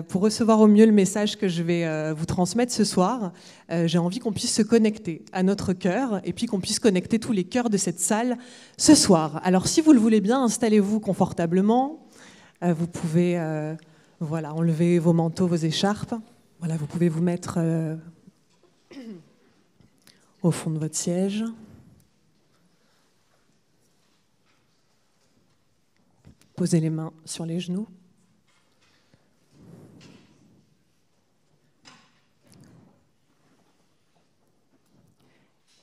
Pour recevoir au mieux le message que je vais vous transmettre ce soir, j'ai envie qu'on puisse se connecter à notre cœur et puis qu'on puisse connecter tous les cœurs de cette salle ce soir. Alors si vous le voulez bien, installez-vous confortablement. Vous pouvez enlever vos manteaux, vos écharpes. Voilà, vous pouvez vous mettre au fond de votre siège. Posez les mains sur les genoux.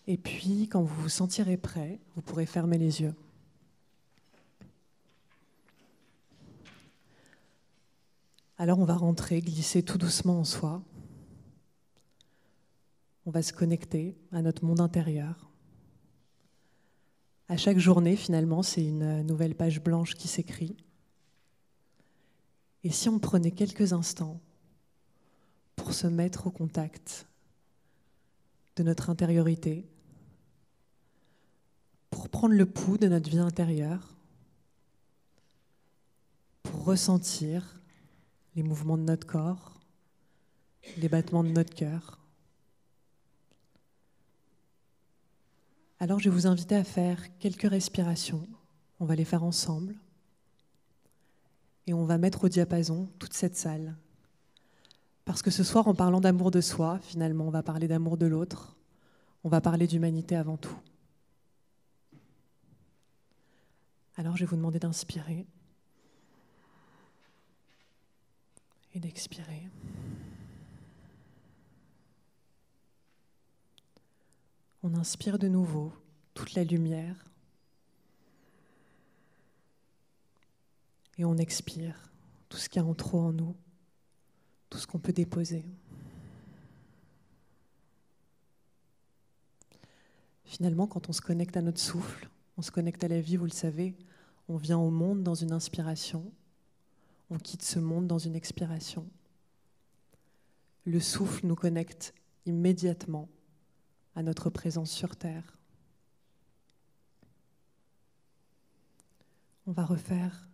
Et puis, quand vous vous sentirez prêt, vous pourrez fermer les yeux. Alors, on va rentrer, glisser tout doucement en soi. On va se connecter à notre monde intérieur. À chaque journée, finalement, c'est une nouvelle page blanche qui s'écrit. Et si on prenait quelques instants pour se mettre au contact de notre intériorité, pour prendre le pouls de notre vie intérieure, pour ressentir les mouvements de notre corps, les battements de notre cœur. Alors je vais vous inviter à faire quelques respirations. On va les faire ensemble. Et on va mettre au diapason toute cette salle. Parce que ce soir, en parlant d'amour de soi, finalement, on va parler d'amour de l'autre. On va parler d'humanité avant tout. Alors je vais vous demander d'inspirer et d'expirer. On inspire de nouveau toute la lumière et on expire tout ce qu'il y a en trop en nous, tout ce qu'on peut déposer. Finalement, quand on se connecte à notre souffle, on se connecte à la vie, vous le savez, on vient au monde dans une inspiration, on quitte ce monde dans une expiration. Le souffle nous connecte immédiatement à notre présence sur Terre. On va refaire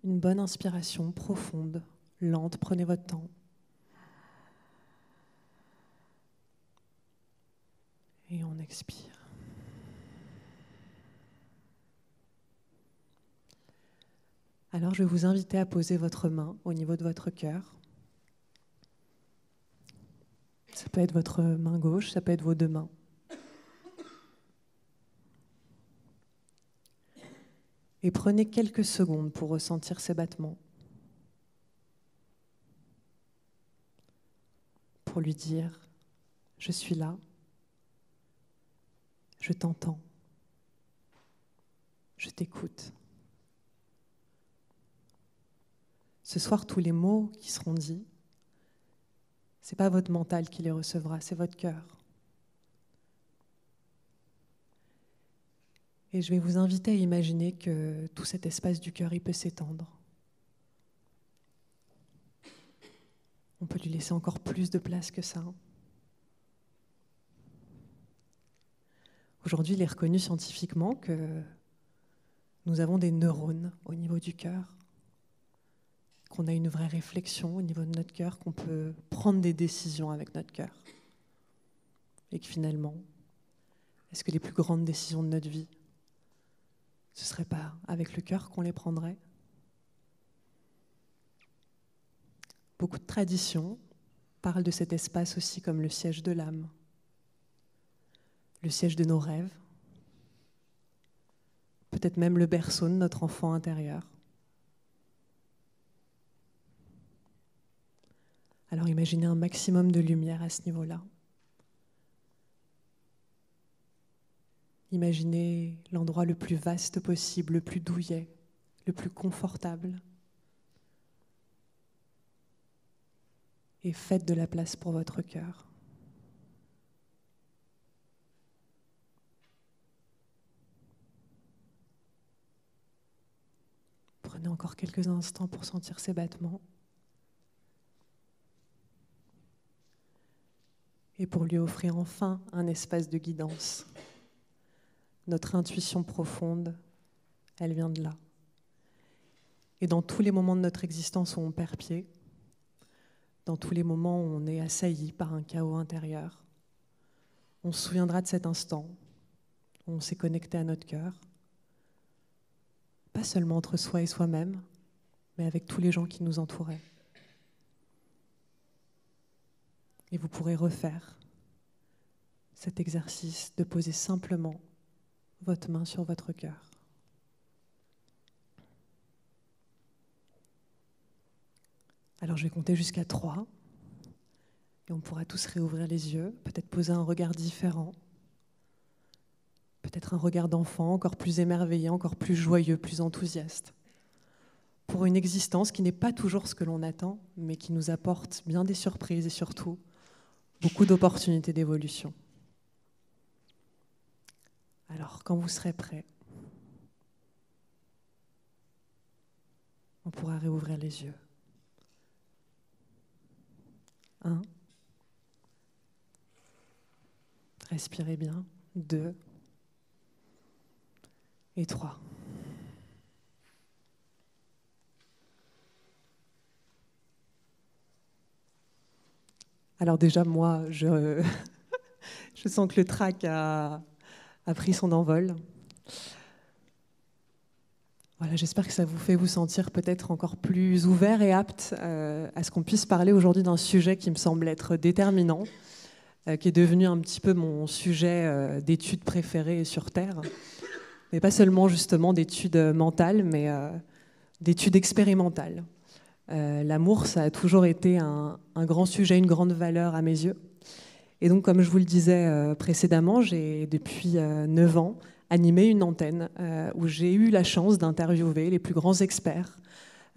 une bonne inspiration profonde, lente, prenez votre temps. Et on expire. Alors je vais vous inviter à poser votre main au niveau de votre cœur. Ça peut être votre main gauche, ça peut être vos deux mains. Et prenez quelques secondes pour ressentir ces battements. Pour lui dire, je suis là, je t'entends, je t'écoute. Ce soir, tous les mots qui seront dits, ce n'est pas votre mental qui les recevra, c'est votre cœur. Et je vais vous inviter à imaginer que tout cet espace du cœur, il peut s'étendre. On peut lui laisser encore plus de place que ça. Aujourd'hui, il est reconnu scientifiquement que nous avons des neurones au niveau du cœur, qu'on a une vraie réflexion au niveau de notre cœur, qu'on peut prendre des décisions avec notre cœur. Et que finalement, est-ce que les plus grandes décisions de notre vie, ce ne serait pas avec le cœur qu'on les prendrait ? Beaucoup de traditions parlent de cet espace aussi comme le siège de l'âme, le siège de nos rêves, peut-être même le berceau de notre enfant intérieur. Alors imaginez un maximum de lumière à ce niveau-là. Imaginez l'endroit le plus vaste possible, le plus douillet, le plus confortable. Et faites de la place pour votre cœur. Prenez encore quelques instants pour sentir ces battements. Et pour lui offrir enfin un espace de guidance. Notre intuition profonde, elle vient de là. Et dans tous les moments de notre existence où on perd pied, dans tous les moments où on est assailli par un chaos intérieur. On se souviendra de cet instant où on s'est connecté à notre cœur, pas seulement entre soi et soi-même, mais avec tous les gens qui nous entouraient. Et vous pourrez refaire cet exercice de poser simplement votre main sur votre cœur. Alors je vais compter jusqu'à 3 et on pourra tous réouvrir les yeux, peut-être poser un regard différent, peut-être un regard d'enfant encore plus émerveillé, encore plus joyeux, plus enthousiaste, pour une existence qui n'est pas toujours ce que l'on attend, mais qui nous apporte bien des surprises et surtout beaucoup d'opportunités d'évolution. Alors, quand vous serez prêts, on pourra réouvrir les yeux. 1. Respirez bien. 2. Et 3. Alors déjà, moi, je sens que le trac a pris son envol. Voilà, j'espère que ça vous fait vous sentir peut-être encore plus ouvert et apte à ce qu'on puisse parler aujourd'hui d'un sujet qui me semble être déterminant, qui est devenu un petit peu mon sujet d'étude préférée sur Terre. Mais pas seulement justement d'études mentales, mais d'études expérimentales. L'amour, ça a toujours été un grand sujet, une grande valeur à mes yeux. Et donc, comme je vous le disais précédemment, j'ai depuis 9 ans animé une antenne où j'ai eu la chance d'interviewer les plus grands experts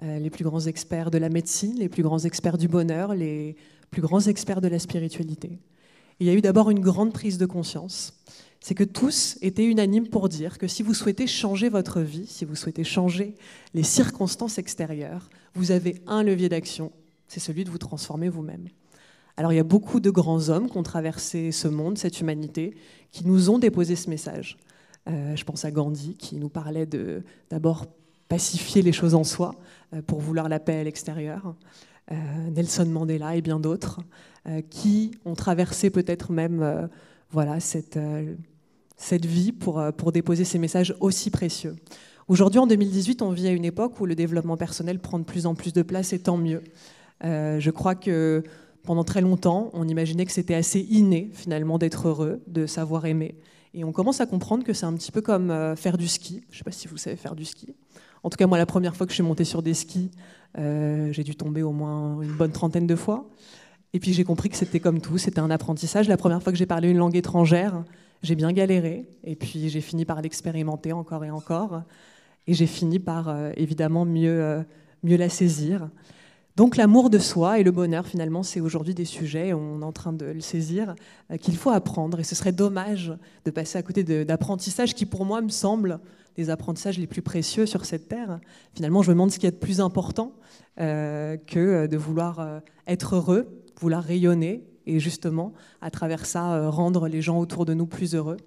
de la médecine, les plus grands experts du bonheur, les plus grands experts de la spiritualité. Et il y a eu d'abord une grande prise de conscience. C'est que tous étaient unanimes pour dire que si vous souhaitez changer votre vie, si vous souhaitez changer les circonstances extérieures, vous avez un levier d'action, c'est celui de vous transformer vous-même. Alors il y a beaucoup de grands hommes qui ont traversé ce monde, cette humanité, qui nous ont déposé ce message. Je pense à Gandhi, qui nous parlait de d'abord pacifier les choses en soi pour vouloir la paix à l'extérieur. Nelson Mandela et bien d'autres, qui ont traversé peut-être même cette vie pour déposer ces messages aussi précieux. Aujourd'hui, en 2018, on vit à une époque où le développement personnel prend de plus en plus de place, et tant mieux. Je crois que pendant très longtemps, on imaginait que c'était assez inné, finalement, d'être heureux, de savoir aimer. Et on commence à comprendre que c'est un petit peu comme faire du ski. Je ne sais pas si vous savez faire du ski. En tout cas, moi, la première fois que je suis montée sur des skis, j'ai dû tomber au moins une bonne 30aine de fois. Et puis j'ai compris que c'était comme tout, c'était un apprentissage. La première fois que j'ai parlé une langue étrangère, j'ai bien galéré. Et puis j'ai fini par l'expérimenter encore et encore. Et j'ai fini par, évidemment, mieux la saisir. Donc l'amour de soi et le bonheur, finalement, c'est aujourd'hui des sujets, on est en train de le saisir, qu'il faut apprendre. Et ce serait dommage de passer à côté d'apprentissages qui, pour moi, me semblent les apprentissages les plus précieux sur cette terre. Finalement, je me demande ce qu'il y a de plus important que de vouloir être heureux, vouloir rayonner et justement, à travers ça, rendre les gens autour de nous plus heureux.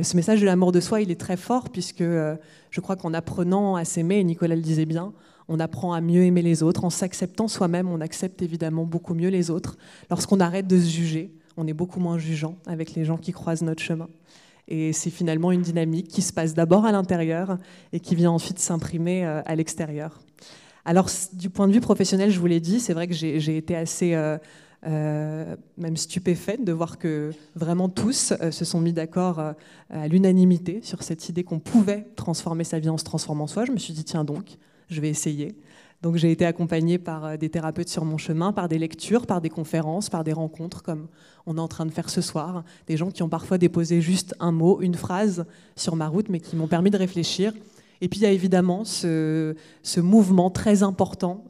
Ce message de l'amour de soi, il est très fort puisque je crois qu'en apprenant à s'aimer, et Nicolas le disait bien, on apprend à mieux aimer les autres. En s'acceptant soi-même, on accepte évidemment beaucoup mieux les autres. Lorsqu'on arrête de se juger, on est beaucoup moins jugeant avec les gens qui croisent notre chemin. Et c'est finalement une dynamique qui se passe d'abord à l'intérieur et qui vient ensuite s'imprimer à l'extérieur. Alors, du point de vue professionnel, je vous l'ai dit, c'est vrai que j'ai été assez même stupéfaite de voir que vraiment tous se sont mis d'accord à l'unanimité sur cette idée qu'on pouvait transformer sa vie en se transformant soi. Je me suis dit, tiens donc, je vais essayer. Donc j'ai été accompagnée par des thérapeutes sur mon chemin, par des lectures, par des conférences, par des rencontres comme on est en train de faire ce soir. Des gens qui ont parfois déposé juste un mot, une phrase sur ma route, mais qui m'ont permis de réfléchir. Et puis il y a évidemment ce mouvement très important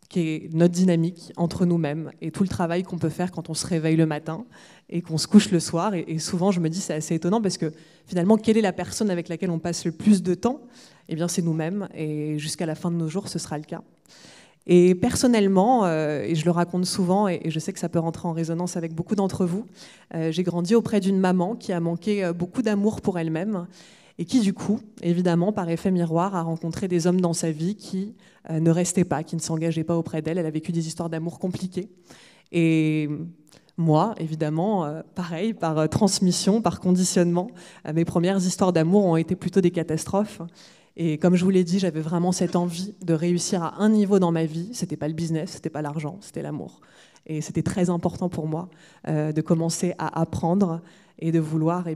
qui est notre dynamique entre nous-mêmes et tout le travail qu'on peut faire quand on se réveille le matin et qu'on se couche le soir. Et souvent, je me dis, c'est assez étonnant parce que finalement, quelle est la personne avec laquelle on passe le plus de temps ? Eh bien, c'est nous-mêmes. Et jusqu'à la fin de nos jours, ce sera le cas. Et personnellement, et je le raconte souvent, et je sais que ça peut rentrer en résonance avec beaucoup d'entre vous, j'ai grandi auprès d'une maman qui a manqué beaucoup d'amour pour elle-même et qui, du coup, évidemment, par effet miroir, a rencontré des hommes dans sa vie qui ne restaient pas, qui ne s'engageaient pas auprès d'elle. Elle a vécu des histoires d'amour compliquées. Et moi, évidemment, pareil, par transmission, par conditionnement, mes premières histoires d'amour ont été plutôt des catastrophes. Et comme je vous l'ai dit, j'avais vraiment cette envie de réussir à un niveau dans ma vie. C'était pas le business, c'était pas l'argent, c'était l'amour. Et c'était très important pour moi de commencer à apprendre et de vouloir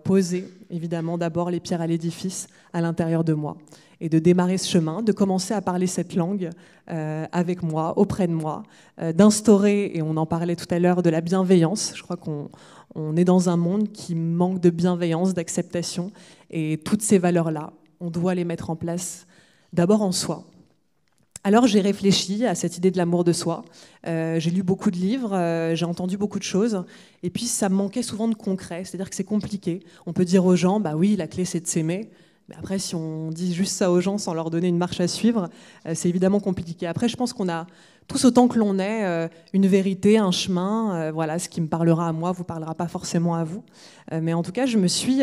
poser, évidemment, d'abord les pierres à l'édifice à l'intérieur de moi. Et de démarrer ce chemin, de commencer à parler cette langue avec moi, auprès de moi, d'instaurer, et on en parlait tout à l'heure, de la bienveillance. Je crois qu'on est dans un monde qui manque de bienveillance, d'acceptation, et toutes ces valeurs-là, on doit les mettre en place d'abord en soi. Alors j'ai réfléchi à cette idée de l'amour de soi, j'ai lu beaucoup de livres, j'ai entendu beaucoup de choses, et puis ça me manquait souvent de concret, c'est-à-dire que c'est compliqué. On peut dire aux gens, bah oui, la clé c'est de s'aimer, mais après si on dit juste ça aux gens sans leur donner une marche à suivre, c'est évidemment compliqué. Après je pense qu'on a tous autant que l'on est, une vérité, un chemin, voilà, ce qui me parlera à moi vous parlera pas forcément à vous. Mais en tout cas, je me suis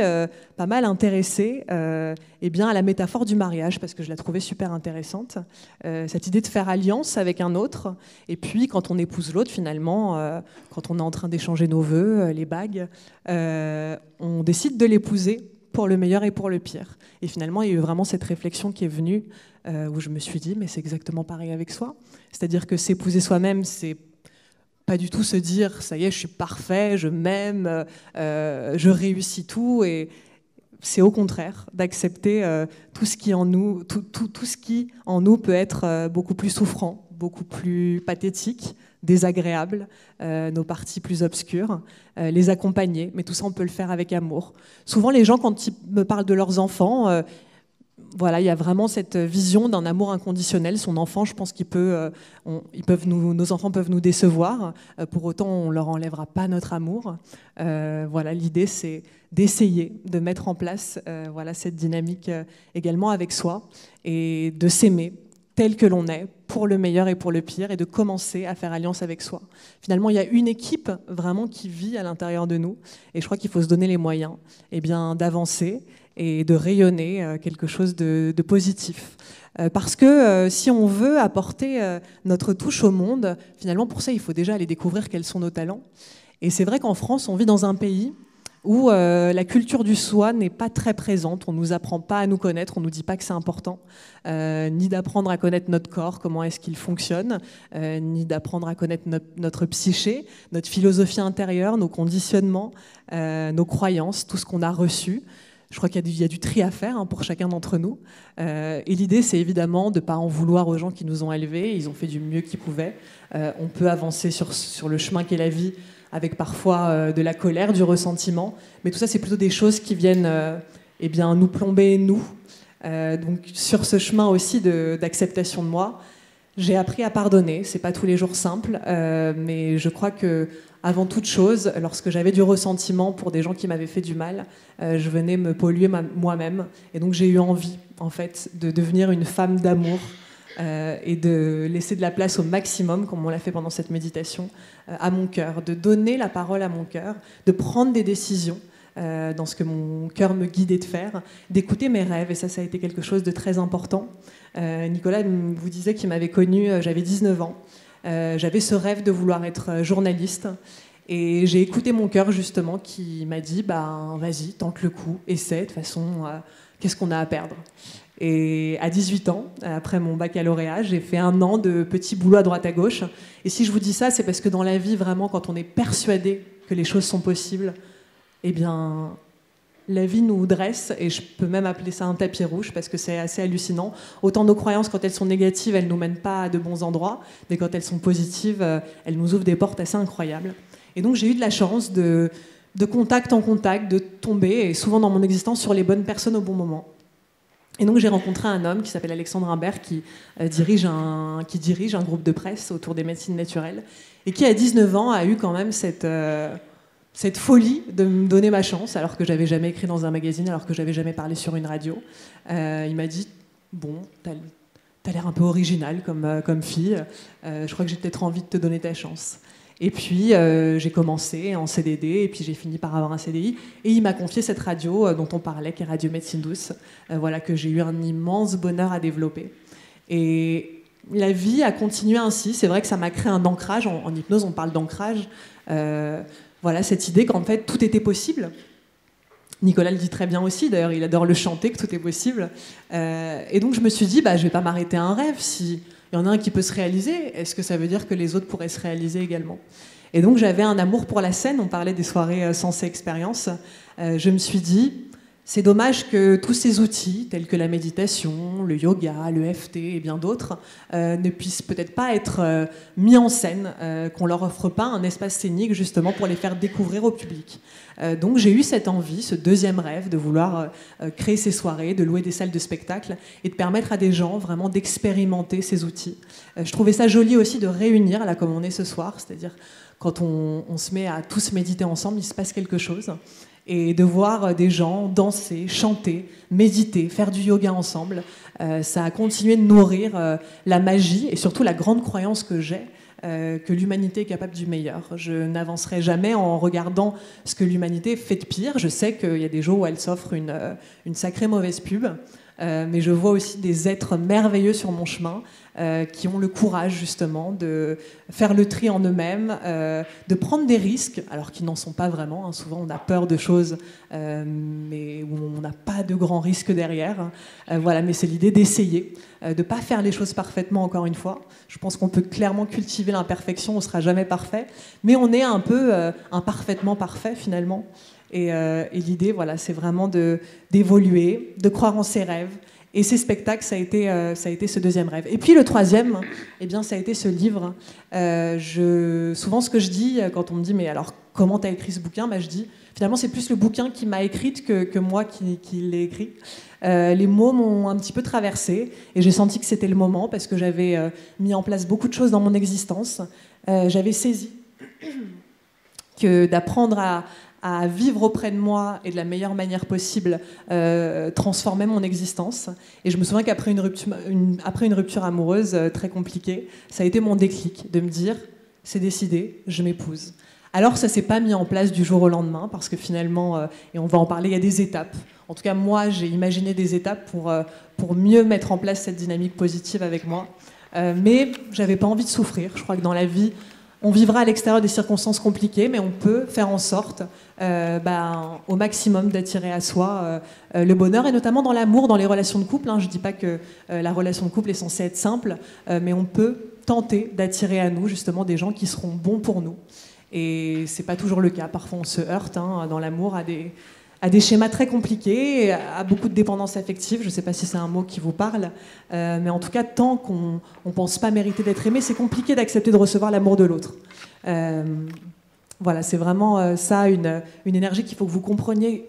pas mal intéressée à la métaphore du mariage, parce que je la trouvais super intéressante. Cette idée de faire alliance avec un autre, et puis quand on épouse l'autre, finalement, quand on est en train d'échanger nos vœux, les bagues, on décide de l'épouser pour le meilleur et pour le pire. Et finalement, il y a eu vraiment cette réflexion qui est venue, où je me suis dit, mais c'est exactement pareil avec soi. C'est-à-dire que s'épouser soi-même, c'est pas du tout se dire, ça y est, je suis parfait, je m'aime, je réussis tout. Et c'est au contraire d'accepter tout ce qui en nous, tout ce qui en nous peut être beaucoup plus souffrant, beaucoup plus pathétique, désagréable, nos parties plus obscures, les accompagner. Mais tout ça, on peut le faire avec amour. Souvent, les gens, quand ils me parlent de leurs enfants, voilà, il y a vraiment cette vision d'un amour inconditionnel. Son enfant, je pense nos enfants peuvent nous décevoir. Pour autant, on ne leur enlèvera pas notre amour. Voilà, l'idée, c'est d'essayer de mettre en place cette dynamique également avec soi et de s'aimer tel que l'on est, pour le meilleur et pour le pire, et de commencer à faire alliance avec soi. Finalement, il y a une équipe vraiment qui vit à l'intérieur de nous, et je crois qu'il faut se donner les moyens d'avancer et de rayonner quelque chose de positif. Parce que si on veut apporter notre touche au monde, finalement, pour ça, il faut déjà aller découvrir quels sont nos talents. Et c'est vrai qu'en France, on vit dans un pays où la culture du soi n'est pas très présente. On ne nous apprend pas à nous connaître, on ne nous dit pas que c'est important, ni d'apprendre à connaître notre corps, comment est-ce qu'il fonctionne, ni d'apprendre à connaître notre psyché, notre philosophie intérieure, nos conditionnements, nos croyances, tout ce qu'on a reçu. Je crois qu'il y a du tri à faire pour chacun d'entre nous. Et l'idée, c'est évidemment de ne pas en vouloir aux gens qui nous ont élevés. Ils ont fait du mieux qu'ils pouvaient. On peut avancer sur le chemin qu'est la vie avec parfois de la colère, du ressentiment. Mais tout ça, c'est plutôt des choses qui viennent nous plomber, nous. Donc sur ce chemin aussi d'acceptation de moi, j'ai appris à pardonner. C'est pas tous les jours simple, mais je crois que avant toute chose, lorsque j'avais du ressentiment pour des gens qui m'avaient fait du mal, je venais me polluer moi-même. Et donc j'ai eu envie, en fait, de devenir une femme d'amour et de laisser de la place au maximum, comme on l'a fait pendant cette méditation, à mon cœur, de donner la parole à mon cœur, de prendre des décisions dans ce que mon cœur me guidait de faire, d'écouter mes rêves. Et ça a été quelque chose de très important. Nicolas vous disait qu'il m'avait connue, j'avais 19 ans. J'avais ce rêve de vouloir être journaliste et j'ai écouté mon cœur justement qui m'a dit vas-y, tente le coup, essaie, de toute façon qu'est-ce qu'on a à perdre. Et à 18 ans, après mon baccalauréat, j'ai fait 1 an de petits boulots à droite à gauche. Et si je vous dis ça, c'est parce que dans la vie, vraiment, quand on est persuadé que les choses sont possibles, la vie nous dresse, et je peux même appeler ça un tapis rouge, parce que c'est assez hallucinant. Autant nos croyances, quand elles sont négatives, elles ne nous mènent pas à de bons endroits, mais quand elles sont positives, elles nous ouvrent des portes assez incroyables. Et donc j'ai eu de la chance de contact en contact, de tomber, et souvent dans mon existence, sur les bonnes personnes au bon moment. Et donc j'ai rencontré un homme qui s'appelle Alexandre Imbert, qui dirige un groupe de presse autour des médecines naturelles, et qui à 19 ans a eu quand même cette folie de me donner ma chance, alors que j'avais jamais écrit dans un magazine, alors que j'avais jamais parlé sur une radio. Il m'a dit bon, t'as l'air un peu originale comme fille, je crois que j'ai peut-être envie de te donner ta chance. Et puis j'ai commencé en CDD et puis j'ai fini par avoir un CDI. Et il m'a confié cette radio dont on parlait, qui est Radio Médecine Douce, voilà, que j'ai eu un immense bonheur à développer. Et la vie a continué ainsi. C'est vrai que ça m'a créé un ancrage. En hypnose, on parle d'ancrage. Voilà, cette idée qu'en fait tout était possible. Nicolas le dit très bien aussi, d'ailleurs il adore le chanter, que tout est possible. Et donc je me suis dit, je ne vais pas m'arrêter à un rêve. S'il y en a un qui peut se réaliser, est-ce que ça veut dire que les autres pourraient se réaliser également? Et donc j'avais un amour pour la scène, on parlait des soirées Sensé Expérience. Je me suis dit, c'est dommage que tous ces outils, tels que la méditation, le yoga, le FT et bien d'autres, ne puissent peut-être pas être mis en scène, qu'on leur offre pas un espace scénique justement pour les faire découvrir au public. Donc j'ai eu cette envie, ce deuxième rêve de vouloir créer ces soirées, de louer des salles de spectacle et de permettre à des gens vraiment d'expérimenter ces outils. Je trouvais ça joli aussi de réunir, là comme on est ce soir, c'est-à-dire quand on se met à tous méditer ensemble, il se passe quelque chose. Et de voir des gens danser, chanter, méditer, faire du yoga ensemble, ça a continué de nourrir la magie et surtout la grande croyance que j'ai, que l'humanité est capable du meilleur. Je n'avancerai jamais en regardant ce que l'humanité fait de pire. Je sais qu'il y a des jours où elle s'offre une sacrée mauvaise pub, mais je vois aussi des êtres merveilleux sur mon chemin qui ont le courage justement de faire le tri en eux-mêmes, de prendre des risques, alors qu'ils n'en sont pas vraiment. Hein. Souvent on a peur de choses, mais où on n'a pas de grands risques derrière. Voilà, mais c'est l'idée d'essayer, de ne pas faire les choses parfaitement encore une fois. Je pense qu'on peut clairement cultiver l'imperfection, on ne sera jamais parfait, mais on est un peu imparfaitement parfait finalement. Et l'idée, voilà, c'est vraiment d'évoluer, de croire en ses rêves. Et ces spectacles, ça a été ce deuxième rêve. Et puis le troisième, eh bien, ça a été ce livre. Souvent, ce que je dis quand on me dit « mais alors, comment tu as écrit ce bouquin ?» Je dis « finalement, c'est plus le bouquin qui m'a écrite que moi qui l'ai écrit. » Les mots m'ont un petit peu traversée et j'ai senti que c'était le moment parce que j'avais mis en place beaucoup de choses dans mon existence. J'avais saisi que d'apprendre à vivre auprès de moi et de la meilleure manière possible, transformer mon existence. Et je me souviens qu'après après une rupture amoureuse très compliquée, ça a été mon déclic de me dire, c'est décidé, je m'épouse. Alors ça s'est pas mis en place du jour au lendemain, parce que finalement, et on va en parler, il y a des étapes. En tout cas, moi, j'ai imaginé des étapes pour mieux mettre en place cette dynamique positive avec moi. Mais j'avais pas envie de souffrir. Je crois que dans la vie, on vivra à l'extérieur des circonstances compliquées, mais on peut faire en sorte au maximum d'attirer à soi le bonheur, et notamment dans l'amour, dans les relations de couple. Je ne dis pas que la relation de couple est censée être simple, mais on peut tenter d'attirer à nous justement des gens qui seront bons pour nous. Et ce n'est pas toujours le cas. Parfois on se heurte dans l'amour à des schémas très compliqués, à beaucoup de dépendance affective. Je ne sais pas si c'est un mot qui vous parle, mais en tout cas, tant qu'on ne pense pas mériter d'être aimé, c'est compliqué d'accepter de recevoir l'amour de l'autre. Voilà, c'est vraiment ça, une énergie qu'il faut que vous compreniez.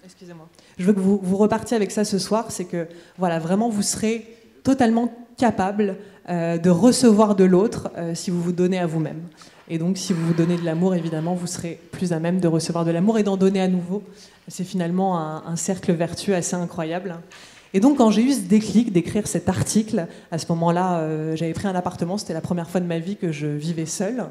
Excusez-moi. Je veux que vous repartiez avec ça ce soir, c'est que voilà, vraiment, vous serez totalement capable de recevoir de l'autre si vous vous donnez à vous-même. Et donc, si vous vous donnez de l'amour, évidemment, vous serez plus à même de recevoir de l'amour et d'en donner à nouveau. C'est finalement un cercle vertueux assez incroyable. Et donc, quand j'ai eu ce déclic d'écrire cet article, à ce moment-là, j'avais pris un appartement. C'était la première fois de ma vie que je vivais seule.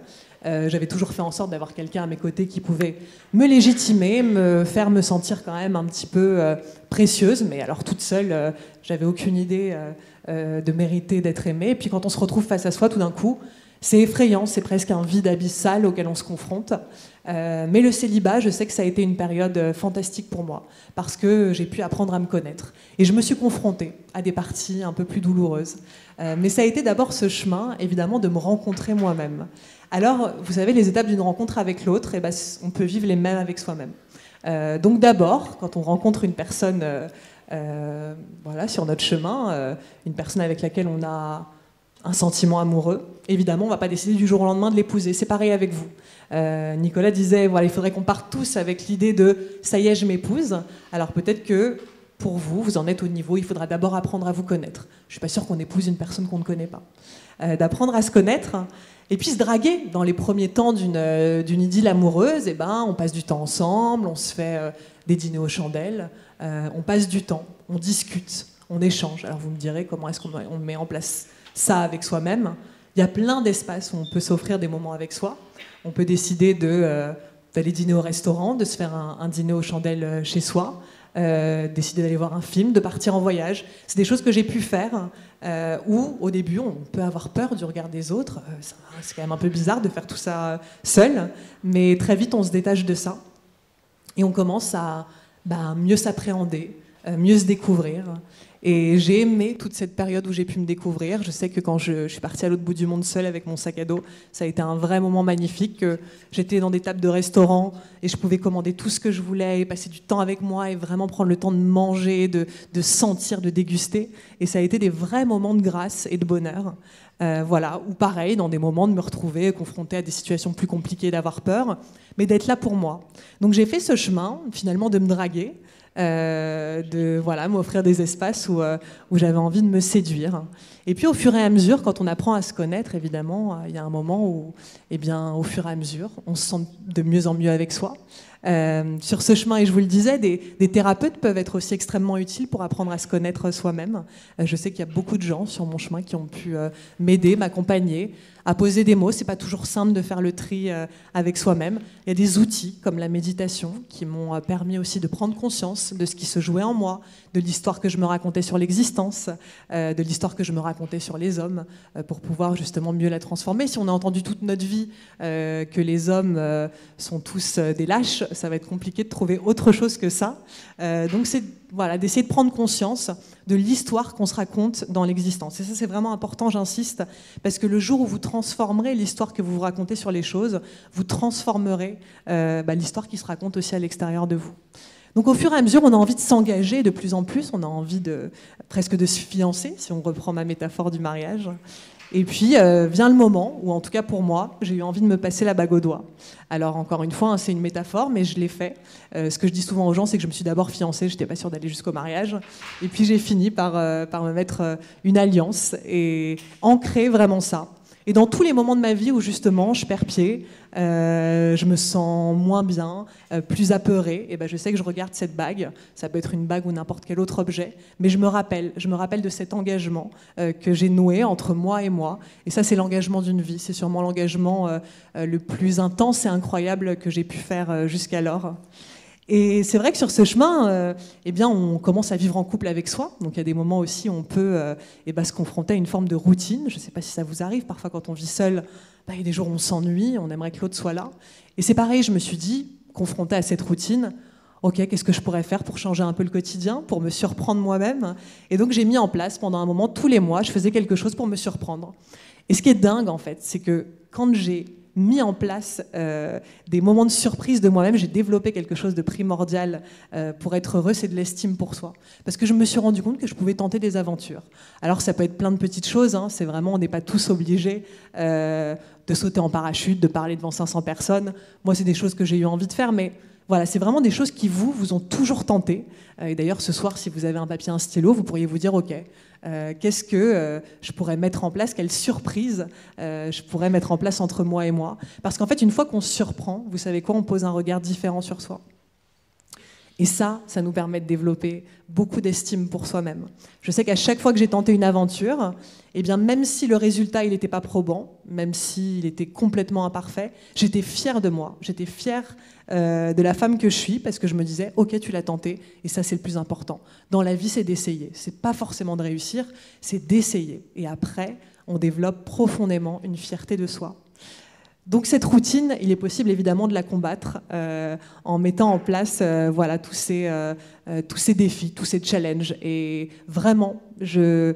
J'avais toujours fait en sorte d'avoir quelqu'un à mes côtés qui pouvait me légitimer, me faire me sentir quand même un petit peu précieuse. Mais alors, toute seule, j'avais aucune idée de mériter d'être aimée. Et puis, quand on se retrouve face à soi, tout d'un coup, c'est effrayant, c'est presque un vide abyssal auquel on se confronte. Mais le célibat, je sais que ça a été une période fantastique pour moi, parce que j'ai pu apprendre à me connaître. Et je me suis confrontée à des parties un peu plus douloureuses. Mais ça a été d'abord ce chemin, évidemment, de me rencontrer moi-même. Alors, vous savez, les étapes d'une rencontre avec l'autre, on peut vivre les mêmes avec soi-même. Donc d'abord, quand on rencontre une personne voilà, sur notre chemin, une personne avec laquelle on a un sentiment amoureux, évidemment, on ne va pas décider du jour au lendemain de l'épouser. C'est pareil avec vous. Nicolas disait, voilà, il faudrait qu'on parte tous avec l'idée de « ça y est, je m'épouse ». Alors peut-être que pour vous, vous en êtes au niveau, il faudra d'abord apprendre à vous connaître. Je ne suis pas sûre qu'on épouse une personne qu'on ne connaît pas. D'apprendre à se connaître, et puis se draguer. Dans les premiers temps d'une idylle amoureuse, on passe du temps ensemble, on se fait des dîners aux chandelles, on passe du temps, on discute, on échange. Alors vous me direz, comment est-ce qu'on met en place ça avec soi-même? Il y a plein d'espaces où on peut s'offrir des moments avec soi. On peut décider d'aller dîner au restaurant, de se faire un dîner aux chandelles chez soi, décider d'aller voir un film, de partir en voyage. C'est des choses que j'ai pu faire où, au début, on peut avoir peur du regard des autres. C'est quand même un peu bizarre de faire tout ça seul, mais très vite, on se détache de ça et on commence à mieux s'appréhender, mieux se découvrir. Et j'ai aimé toute cette période où j'ai pu me découvrir. Je sais que quand je suis partie à l'autre bout du monde seule avec mon sac à dos, ça a été un vrai moment magnifique. J'étais dans des tables de restaurant et je pouvais commander tout ce que je voulais et passer du temps avec moi et vraiment prendre le temps de manger, de sentir, de déguster. Et ça a été des vrais moments de grâce et de bonheur. Voilà, ou pareil, dans des moments de me retrouver confrontée à des situations plus compliquées, d'avoir peur, mais d'être là pour moi. Donc j'ai fait ce chemin, finalement, de me draguer, de m'offrir des espaces où j'avais envie de me séduire. Et puis au fur et à mesure, quand on apprend à se connaître, évidemment, il y a un moment où, au fur et à mesure, on se sent de mieux en mieux avec soi. Sur ce chemin, et je vous le disais, des thérapeutes peuvent être aussi extrêmement utiles pour apprendre à se connaître soi-même. Je sais qu'il y a beaucoup de gens sur mon chemin qui ont pu m'aider, m'accompagner, à poser des mots. C'est pas toujours simple de faire le tri avec soi-même. Il y a des outils comme la méditation qui m'ont permis aussi de prendre conscience de ce qui se jouait en moi, de l'histoire que je me racontais sur l'existence, de l'histoire que je me racontais sur les hommes, pour pouvoir justement mieux la transformer. Si on a entendu toute notre vie que les hommes sont tous des lâches, ça va être compliqué de trouver autre chose que ça. Donc c'est d'essayer de prendre conscience de l'histoire qu'on se raconte dans l'existence. Et ça, c'est vraiment important, j'insiste, parce que le jour où vous transformerez l'histoire que vous vous racontez sur les choses, vous transformerez l'histoire qui se raconte aussi à l'extérieur de vous. Donc au fur et à mesure, on a envie de s'engager de plus en plus, on a envie presque de se fiancer, si on reprend ma métaphore du mariage. Et puis vient le moment où, en tout cas pour moi, j'ai eu envie de me passer la bague au doigt. Alors encore une fois, c'est une métaphore, mais je l'ai fait. Ce que je dis souvent aux gens, c'est que je me suis d'abord fiancée, je n'étais pas sûre d'aller jusqu'au mariage. Et puis j'ai fini par me mettre une alliance et ancrer vraiment ça. Et dans tous les moments de ma vie où justement je perds pied, je me sens moins bien, plus apeurée, et je sais que je regarde cette bague, ça peut être une bague ou n'importe quel autre objet, mais je me rappelle de cet engagement que j'ai noué entre moi et moi. Et ça, c'est l'engagement d'une vie, c'est sûrement l'engagement le plus intense et incroyable que j'ai pu faire jusqu'alors. Et c'est vrai que sur ce chemin, on commence à vivre en couple avec soi. Donc il y a des moments aussi où on peut se confronter à une forme de routine. Je ne sais pas si ça vous arrive. Parfois, quand on vit seul, il y a des jours où on s'ennuie, on aimerait que l'autre soit là. Et c'est pareil, je me suis dit, confrontée à cette routine, ok, qu'est-ce que je pourrais faire pour changer un peu le quotidien, pour me surprendre moi-même? Et donc j'ai mis en place pendant un moment, tous les mois, je faisais quelque chose pour me surprendre. Et ce qui est dingue, en fait, c'est que quand j'ai mis en place des moments de surprise de moi-même, j'ai développé quelque chose de primordial pour être heureux, c'est de l'estime pour soi. Parce que je me suis rendu compte que je pouvais tenter des aventures. Alors ça peut être plein de petites choses, hein, c'est vraiment, on n'est pas tous obligés de sauter en parachute, de parler devant 500 personnes. Moi, c'est des choses que j'ai eu envie de faire, mais voilà, c'est vraiment des choses qui vous ont toujours tenté. Et d'ailleurs, ce soir, si vous avez un papier, un stylo, vous pourriez vous dire, ok, qu'est-ce que je pourrais mettre en place, quelle surprise je pourrais mettre en place entre moi et moi. Parce qu'en fait, une fois qu'on se surprend, vous savez quoi, on pose un regard différent sur soi. Et ça nous permet de développer beaucoup d'estime pour soi-même. Je sais qu'à chaque fois que j'ai tenté une aventure, même si le résultat il n'était pas probant, même s'il était complètement imparfait, j'étais fière de moi, j'étais fière de la femme que je suis, parce que je me disais, ok, tu l'as tenté, et ça c'est le plus important. Dans la vie, c'est d'essayer. C'est pas forcément de réussir, c'est d'essayer. Et après, on développe profondément une fierté de soi. Donc cette routine, il est possible évidemment de la combattre en mettant en place tous ces défis, tous ces challenges. Et vraiment, je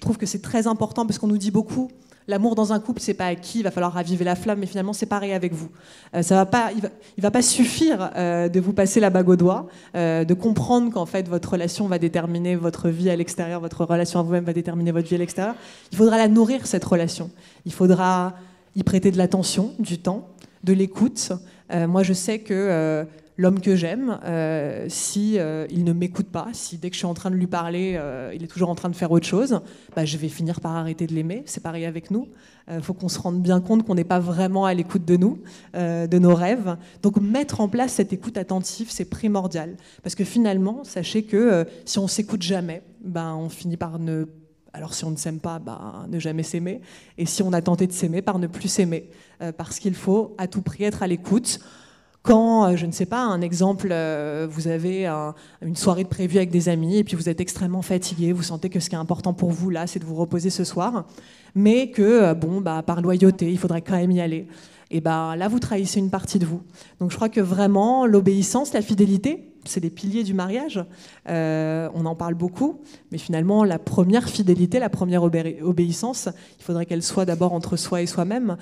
trouve que c'est très important parce qu'on nous dit beaucoup, l'amour dans un couple, c'est pas acquis, il va falloir raviver la flamme, mais finalement c'est pareil avec vous. Il va pas suffire de vous passer la bague au doigt, de comprendre qu'en fait votre relation va déterminer votre vie à l'extérieur, votre relation à vous-même va déterminer votre vie à l'extérieur. Il faudra la nourrir, cette relation. Il faudra y prêter de l'attention, du temps, de l'écoute. Moi, je sais que l'homme que j'aime, si il ne m'écoute pas, si dès que je suis en train de lui parler, il est toujours en train de faire autre chose, je vais finir par arrêter de l'aimer. C'est pareil avec nous. Faut qu'on se rende bien compte qu'on n'est pas vraiment à l'écoute de nous, de nos rêves. Donc mettre en place cette écoute attentive, c'est primordial. Parce que finalement, sachez que si on s'écoute jamais, on finit par ne Alors si on ne s'aime pas, ne jamais s'aimer. Et si on a tenté de s'aimer, par ne plus s'aimer. Parce qu'il faut à tout prix être à l'écoute. Quand, je ne sais pas, un exemple, vous avez une soirée de prévue avec des amis et puis vous êtes extrêmement fatigué, vous sentez que ce qui est important pour vous là, c'est de vous reposer ce soir, mais que, par loyauté, il faudrait quand même y aller. Et là, vous trahissez une partie de vous. Donc je crois que vraiment, l'obéissance, la fidélité, c'est les piliers du mariage. On en parle beaucoup, mais finalement, la première fidélité, la première obéissance, il faudrait qu'elle soit d'abord entre soi et soi-même,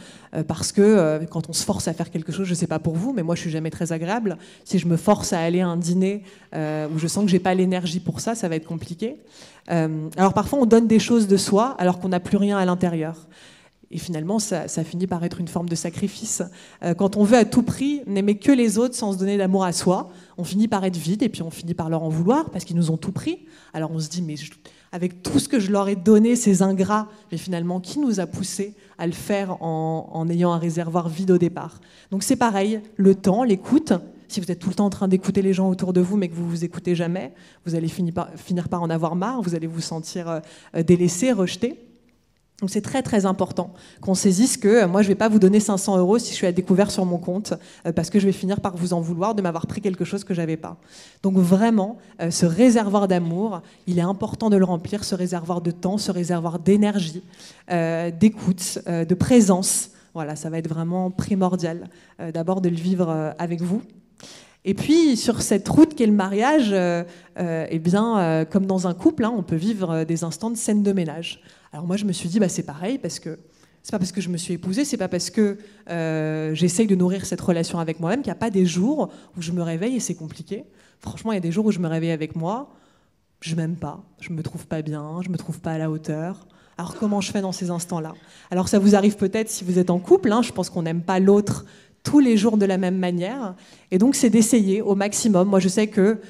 parce que quand on se force à faire quelque chose, je ne sais pas pour vous, mais moi, je suis jamais très agréable. Si je me force à aller à un dîner où je sens que j'ai pas l'énergie pour ça, ça va être compliqué. Alors parfois, on donne des choses de soi alors qu'on n'a plus rien à l'intérieur. Et finalement, ça finit par être une forme de sacrifice. Quand on veut à tout prix n'aimer que les autres sans se donner d'amour à soi, on finit par être vide et puis on finit par leur en vouloir parce qu'ils nous ont tout pris. Alors on se dit, mais avec tout ce que je leur ai donné, ces ingrats, mais finalement, qui nous a poussé à le faire en ayant un réservoir vide au départ? Donc c'est pareil, le temps, l'écoute. Si vous êtes tout le temps en train d'écouter les gens autour de vous, mais que vous vous écoutez jamais, vous allez finir par en avoir marre, vous allez vous sentir délaissé, rejeté. Donc c'est très très important qu'on saisisse que moi je ne vais pas vous donner 500 € si je suis à découvert sur mon compte parce que je vais finir par vous en vouloir de m'avoir pris quelque chose que je n'avais pas. Donc vraiment, ce réservoir d'amour, il est important de le remplir, ce réservoir de temps, ce réservoir d'énergie, d'écoute, de présence. Voilà, ça va être vraiment primordial d'abord de le vivre avec vous. Et puis, sur cette route qu'est le mariage, comme dans un couple, on peut vivre des instants de scène de ménage. Alors moi, je me suis dit, c'est pareil, parce que c'est pas parce que je me suis épousée, c'est pas parce que j'essaye de nourrir cette relation avec moi-même qu'il n'y a pas des jours où je me réveille et c'est compliqué. Franchement, il y a des jours où je me réveille avec moi, je m'aime pas, je me trouve pas bien, je me trouve pas à la hauteur. Alors comment je fais dans ces instants-là? Alors ça vous arrive peut-être si vous êtes en couple, je pense qu'on n'aime pas l'autre tous les jours de la même manière. Et donc, c'est d'essayer au maximum. Moi, je sais que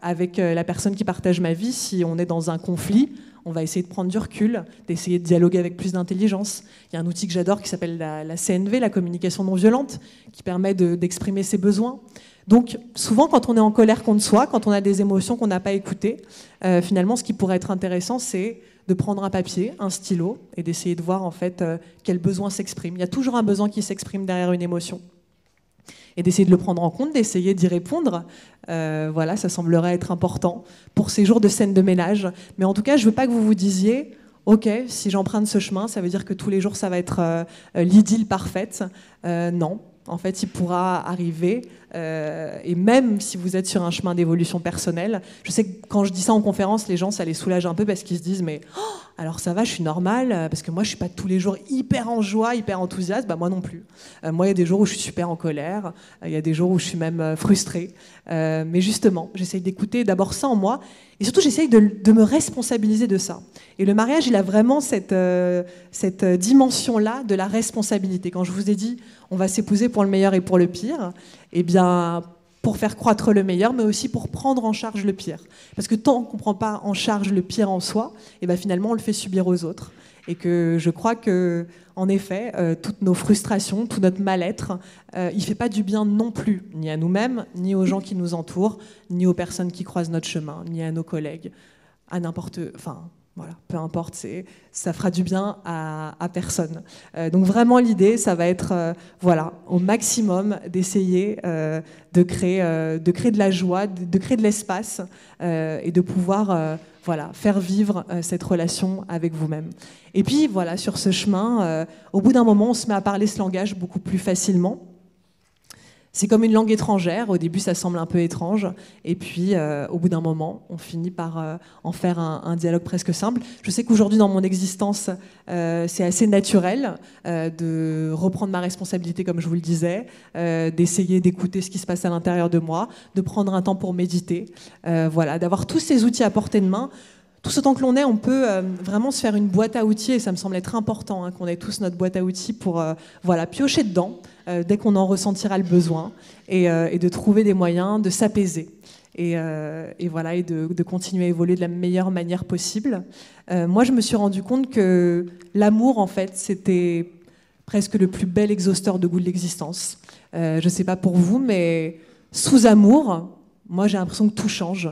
avec la personne qui partage ma vie, si on est dans un conflit, on va essayer de prendre du recul, d'essayer de dialoguer avec plus d'intelligence. Il y a un outil que j'adore qui s'appelle la CNV, la communication non violente, qui permet d'exprimer ses besoins. Donc, souvent, quand on est en colère contre soi, quand on a des émotions qu'on n'a pas écoutées, finalement, ce qui pourrait être intéressant, c'est de prendre un papier, un stylo, et d'essayer de voir en fait quel besoin s'exprime. Il y a toujours un besoin qui s'exprime derrière une émotion. Et d'essayer de le prendre en compte, d'essayer d'y répondre. Voilà, ça semblerait être important pour ces jours de scène de ménage. Mais en tout cas, je ne veux pas que vous vous disiez « Ok, si j'emprunte ce chemin, ça veut dire que tous les jours, ça va être l'idylle parfaite. » Non. En fait, il pourra arriver, et même si vous êtes sur un chemin d'évolution personnelle, je sais que quand je dis ça en conférence, les gens, ça les soulage un peu parce qu'ils se disent « mais alors ça va, je suis normale, parce que moi, je ne suis pas tous les jours hyper en joie, hyper enthousiaste. » Moi non plus. Moi, il y a des jours où je suis super en colère, il y a des jours où je suis même frustrée. Mais justement, j'essaye d'écouter d'abord ça en moi, et surtout, j'essaye de me responsabiliser de ça. Et le mariage, il a vraiment cette dimension-là de la responsabilité. Quand je vous ai dit on va s'épouser pour le meilleur et pour le pire, eh bien, pour faire croître le meilleur, mais aussi pour prendre en charge le pire. Parce que tant qu'on ne prend pas en charge le pire en soi, eh bien, finalement, on le fait subir aux autres. Et que je crois que, en effet, toutes nos frustrations, tout notre mal-être, il ne fait pas du bien non plus, ni à nous-mêmes, ni aux gens qui nous entourent, ni aux personnes qui croisent notre chemin, ni à nos collègues, à n'importe... Voilà, peu importe, ça fera du bien à personne. Donc vraiment l'idée, ça va être au maximum d'essayer de créer de la joie, de créer de l'espace et de pouvoir faire vivre cette relation avec vous-même. Et puis voilà, sur ce chemin, au bout d'un moment, on se met à parler ce langage beaucoup plus facilement. C'est comme une langue étrangère. Au début, ça semble un peu étrange. Et puis, au bout d'un moment, on finit par en faire un dialogue presque simple. Je sais qu'aujourd'hui, dans mon existence, c'est assez naturel de reprendre ma responsabilité, comme je vous le disais, d'essayer d'écouter ce qui se passe à l'intérieur de moi, de prendre un temps pour méditer, d'avoir tous ces outils à portée de main. Tout ce temps que l'on est, on peut vraiment se faire une boîte à outils, et ça me semble être important qu'on ait tous notre boîte à outils pour piocher dedans dès qu'on en ressentira le besoin, et de trouver des moyens de s'apaiser et de continuer à évoluer de la meilleure manière possible. Moi, je me suis rendu compte que l'amour, en fait, c'était presque le plus bel exhausteur de goût de l'existence. Je ne sais pas pour vous, mais sous amour, moi, j'ai l'impression que tout change.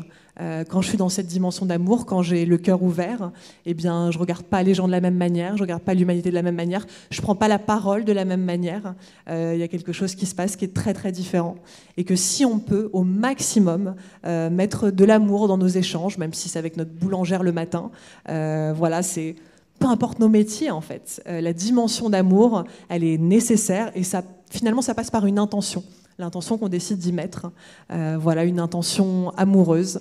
Quand je suis dans cette dimension d'amour, quand j'ai le cœur ouvert, eh bien, je ne regarde pas les gens de la même manière, je ne regarde pas l'humanité de la même manière, je ne prends pas la parole de la même manière. Il y a quelque chose qui se passe qui est très très différent. Et que si on peut, au maximum, mettre de l'amour dans nos échanges, même si c'est avec notre boulangère le matin, voilà, c'est... Peu importe nos métiers, en fait, la dimension d'amour, elle est nécessaire et ça, finalement, ça passe par une intention. L'intention qu'on décide d'y mettre. Voilà, une intention amoureuse.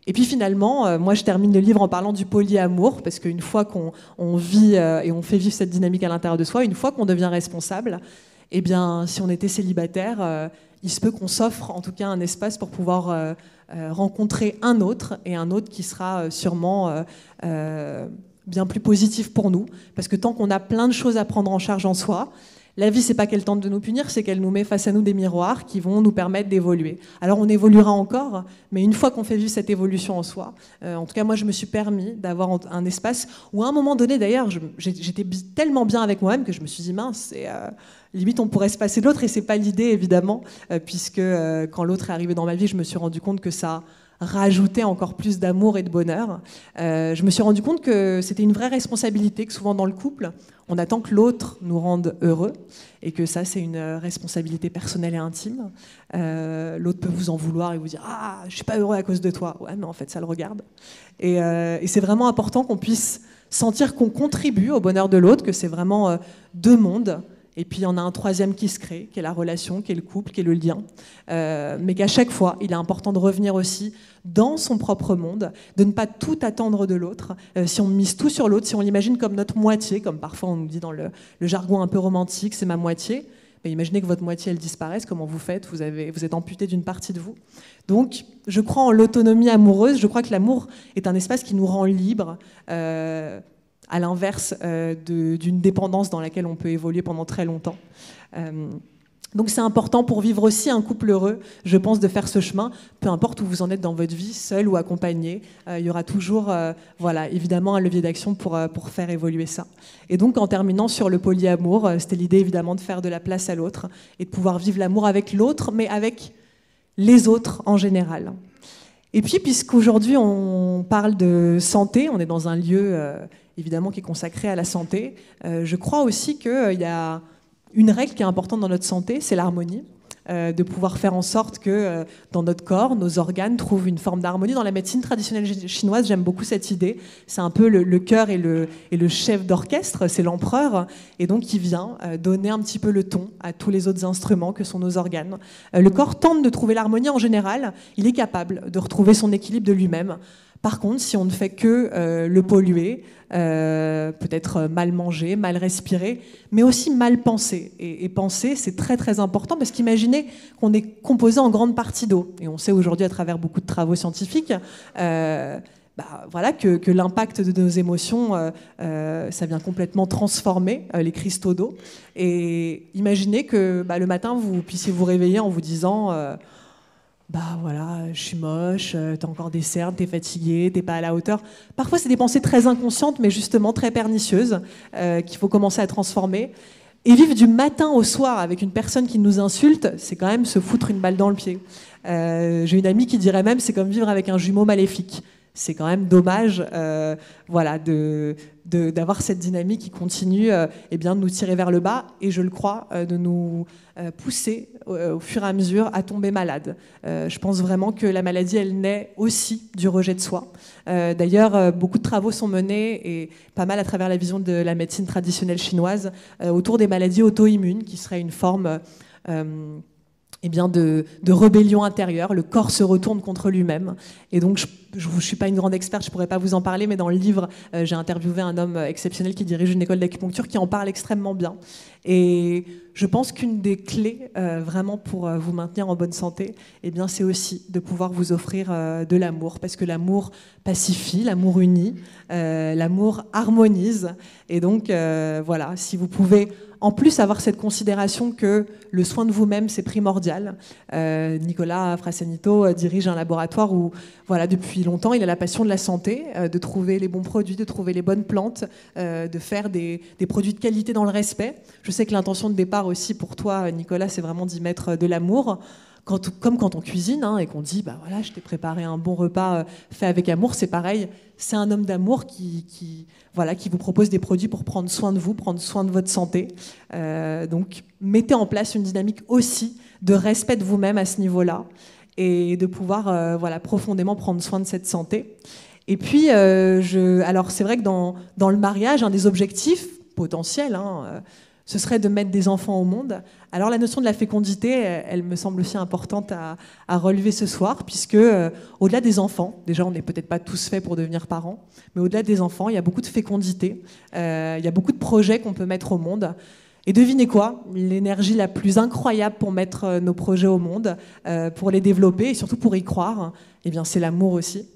Et puis finalement, moi je termine le livre en parlant du polyamour, parce qu'une fois qu'on vit et on fait vivre cette dynamique à l'intérieur de soi, une fois qu'on devient responsable, eh bien, si on était célibataire, il se peut qu'on s'offre en tout cas un espace pour pouvoir rencontrer un autre, et un autre qui sera sûrement bien plus positif pour nous, parce que tant qu'on a plein de choses à prendre en charge en soi, la vie, c'est pas qu'elle tente de nous punir, c'est qu'elle nous met face à nous des miroirs qui vont nous permettre d'évoluer. Alors on évoluera encore, mais une fois qu'on fait vivre cette évolution en soi, en tout cas moi je me suis permis d'avoir un espace où à un moment donné d'ailleurs, j'étais tellement bien avec moi-même que je me suis dit mince, limite on pourrait se passer de l'autre, et c'est pas l'idée évidemment, puisque quand l'autre est arrivé dans ma vie, je me suis rendu compte que ça rajouter encore plus d'amour et de bonheur. Je me suis rendu compte que c'était une vraie responsabilité, que souvent dans le couple, on attend que l'autre nous rende heureux, et que ça, c'est une responsabilité personnelle et intime. L'autre peut vous en vouloir et vous dire « Ah, je suis pas heureux à cause de toi ». Ouais, mais en fait, ça le regarde. Et c'est vraiment important qu'on puisse sentir qu'on contribue au bonheur de l'autre, que c'est vraiment deux mondes. Et puis il y en a un troisième qui se crée, qui est la relation, qui est le couple, qui est le lien. Mais qu'à chaque fois, il est important de revenir aussi dans son propre monde, de ne pas tout attendre de l'autre. Si on mise tout sur l'autre, si on l'imagine comme notre moitié, comme parfois on nous dit dans le jargon un peu romantique, c'est ma moitié, mais imaginez que votre moitié elle disparaisse, comment vous faites ? Vous êtes amputé d'une partie de vous. Donc je crois en l'autonomie amoureuse, je crois que l'amour est un espace qui nous rend libres, à l'inverse d'une dépendance dans laquelle on peut évoluer pendant très longtemps. Donc c'est important pour vivre aussi un couple heureux, je pense, de faire ce chemin, peu importe où vous en êtes dans votre vie, seul ou accompagné. Il y aura toujours, voilà, évidemment, un levier d'action pour faire évoluer ça. Et donc en terminant sur le polyamour, c'était l'idée évidemment de faire de la place à l'autre et de pouvoir vivre l'amour avec l'autre, mais avec les autres en général. Et puis, puisqu'aujourd'hui on parle de santé, on est dans un lieu évidemment qui est consacré à la santé, je crois aussi qu'il y a une règle qui est importante dans notre santé, c'est l'harmonie, de pouvoir faire en sorte que dans notre corps, nos organes trouvent une forme d'harmonie. Dans la médecine traditionnelle chinoise, j'aime beaucoup cette idée. C'est un peu le cœur et le chef d'orchestre, c'est l'empereur, et donc qui vient donner un petit peu le ton à tous les autres instruments que sont nos organes. Le corps tente de trouver l'harmonie en général, il est capable de retrouver son équilibre de lui-même. Par contre, si on ne fait que le polluer, peut-être mal manger, mal respirer, mais aussi mal penser. Et penser, c'est très très important, parce qu'imaginez qu'on est composé en grande partie d'eau. Et on sait aujourd'hui à travers beaucoup de travaux scientifiques voilà, que l'impact de nos émotions, ça vient complètement transformer les cristaux d'eau. Et imaginez que le matin, vous puissiez vous réveiller en vous disant... voilà, je suis moche, t'as encore des cernes, t'es fatigué, t'es pas à la hauteur. Parfois, c'est des pensées très inconscientes, mais justement très pernicieuses, qu'il faut commencer à transformer. Et vivre du matin au soir avec une personne qui nous insulte, c'est quand même se foutre une balle dans le pied. J'ai une amie qui dirait même, c'est comme vivre avec un jumeau maléfique. C'est quand même dommage voilà, d'avoir cette dynamique qui continue de nous tirer vers le bas, et je le crois, de nous pousser au fur et à mesure à tomber malade. Je pense vraiment que la maladie, elle naît aussi du rejet de soi. D'ailleurs, beaucoup de travaux sont menés, et pas mal à travers la vision de la médecine traditionnelle chinoise, autour des maladies auto-immunes, qui serait une forme... de rébellion intérieure. Le corps se retourne contre lui-même. Et donc, je ne suis pas une grande experte, je ne pourrais pas vous en parler, mais dans le livre, j'ai interviewé un homme exceptionnel qui dirige une école d'acupuncture qui en parle extrêmement bien. Et je pense qu'une des clés vraiment pour vous maintenir en bonne santé, c'est aussi de pouvoir vous offrir de l'amour, parce que l'amour pacifie, l'amour unit, l'amour harmonise. Et donc, voilà, si vous pouvez en plus avoir cette considération que le soin de vous-même, c'est primordial. Nicolas Frasanito dirige un laboratoire où, voilà, depuis longtemps, il a la passion de la santé, de trouver les bons produits, de trouver les bonnes plantes, de faire des produits de qualité dans le respect. Je sais que l'intention de départ aussi pour toi, Nicolas, c'est vraiment d'y mettre de l'amour. comme quand on cuisine et qu'on dit, bah voilà, je t'ai préparé un bon repas fait avec amour, c'est pareil. C'est un homme d'amour qui vous propose des produits pour prendre soin de vous, prendre soin de votre santé. Donc, mettez en place une dynamique aussi de respect de vous-même à ce niveau-là et de pouvoir profondément prendre soin de cette santé. Et puis, alors c'est vrai que dans le mariage, un des objectifs potentiels, ce serait de mettre des enfants au monde. Alors la notion de la fécondité, elle me semble aussi importante à relever ce soir, puisque au-delà des enfants, déjà on n'est peut-être pas tous faits pour devenir parents, mais au-delà des enfants, il y a beaucoup de fécondité, il y a beaucoup de projets qu'on peut mettre au monde. Et devinez quoi, l'énergie la plus incroyable pour mettre nos projets au monde, pour les développer et surtout pour y croire, eh bien c'est l'amour aussi.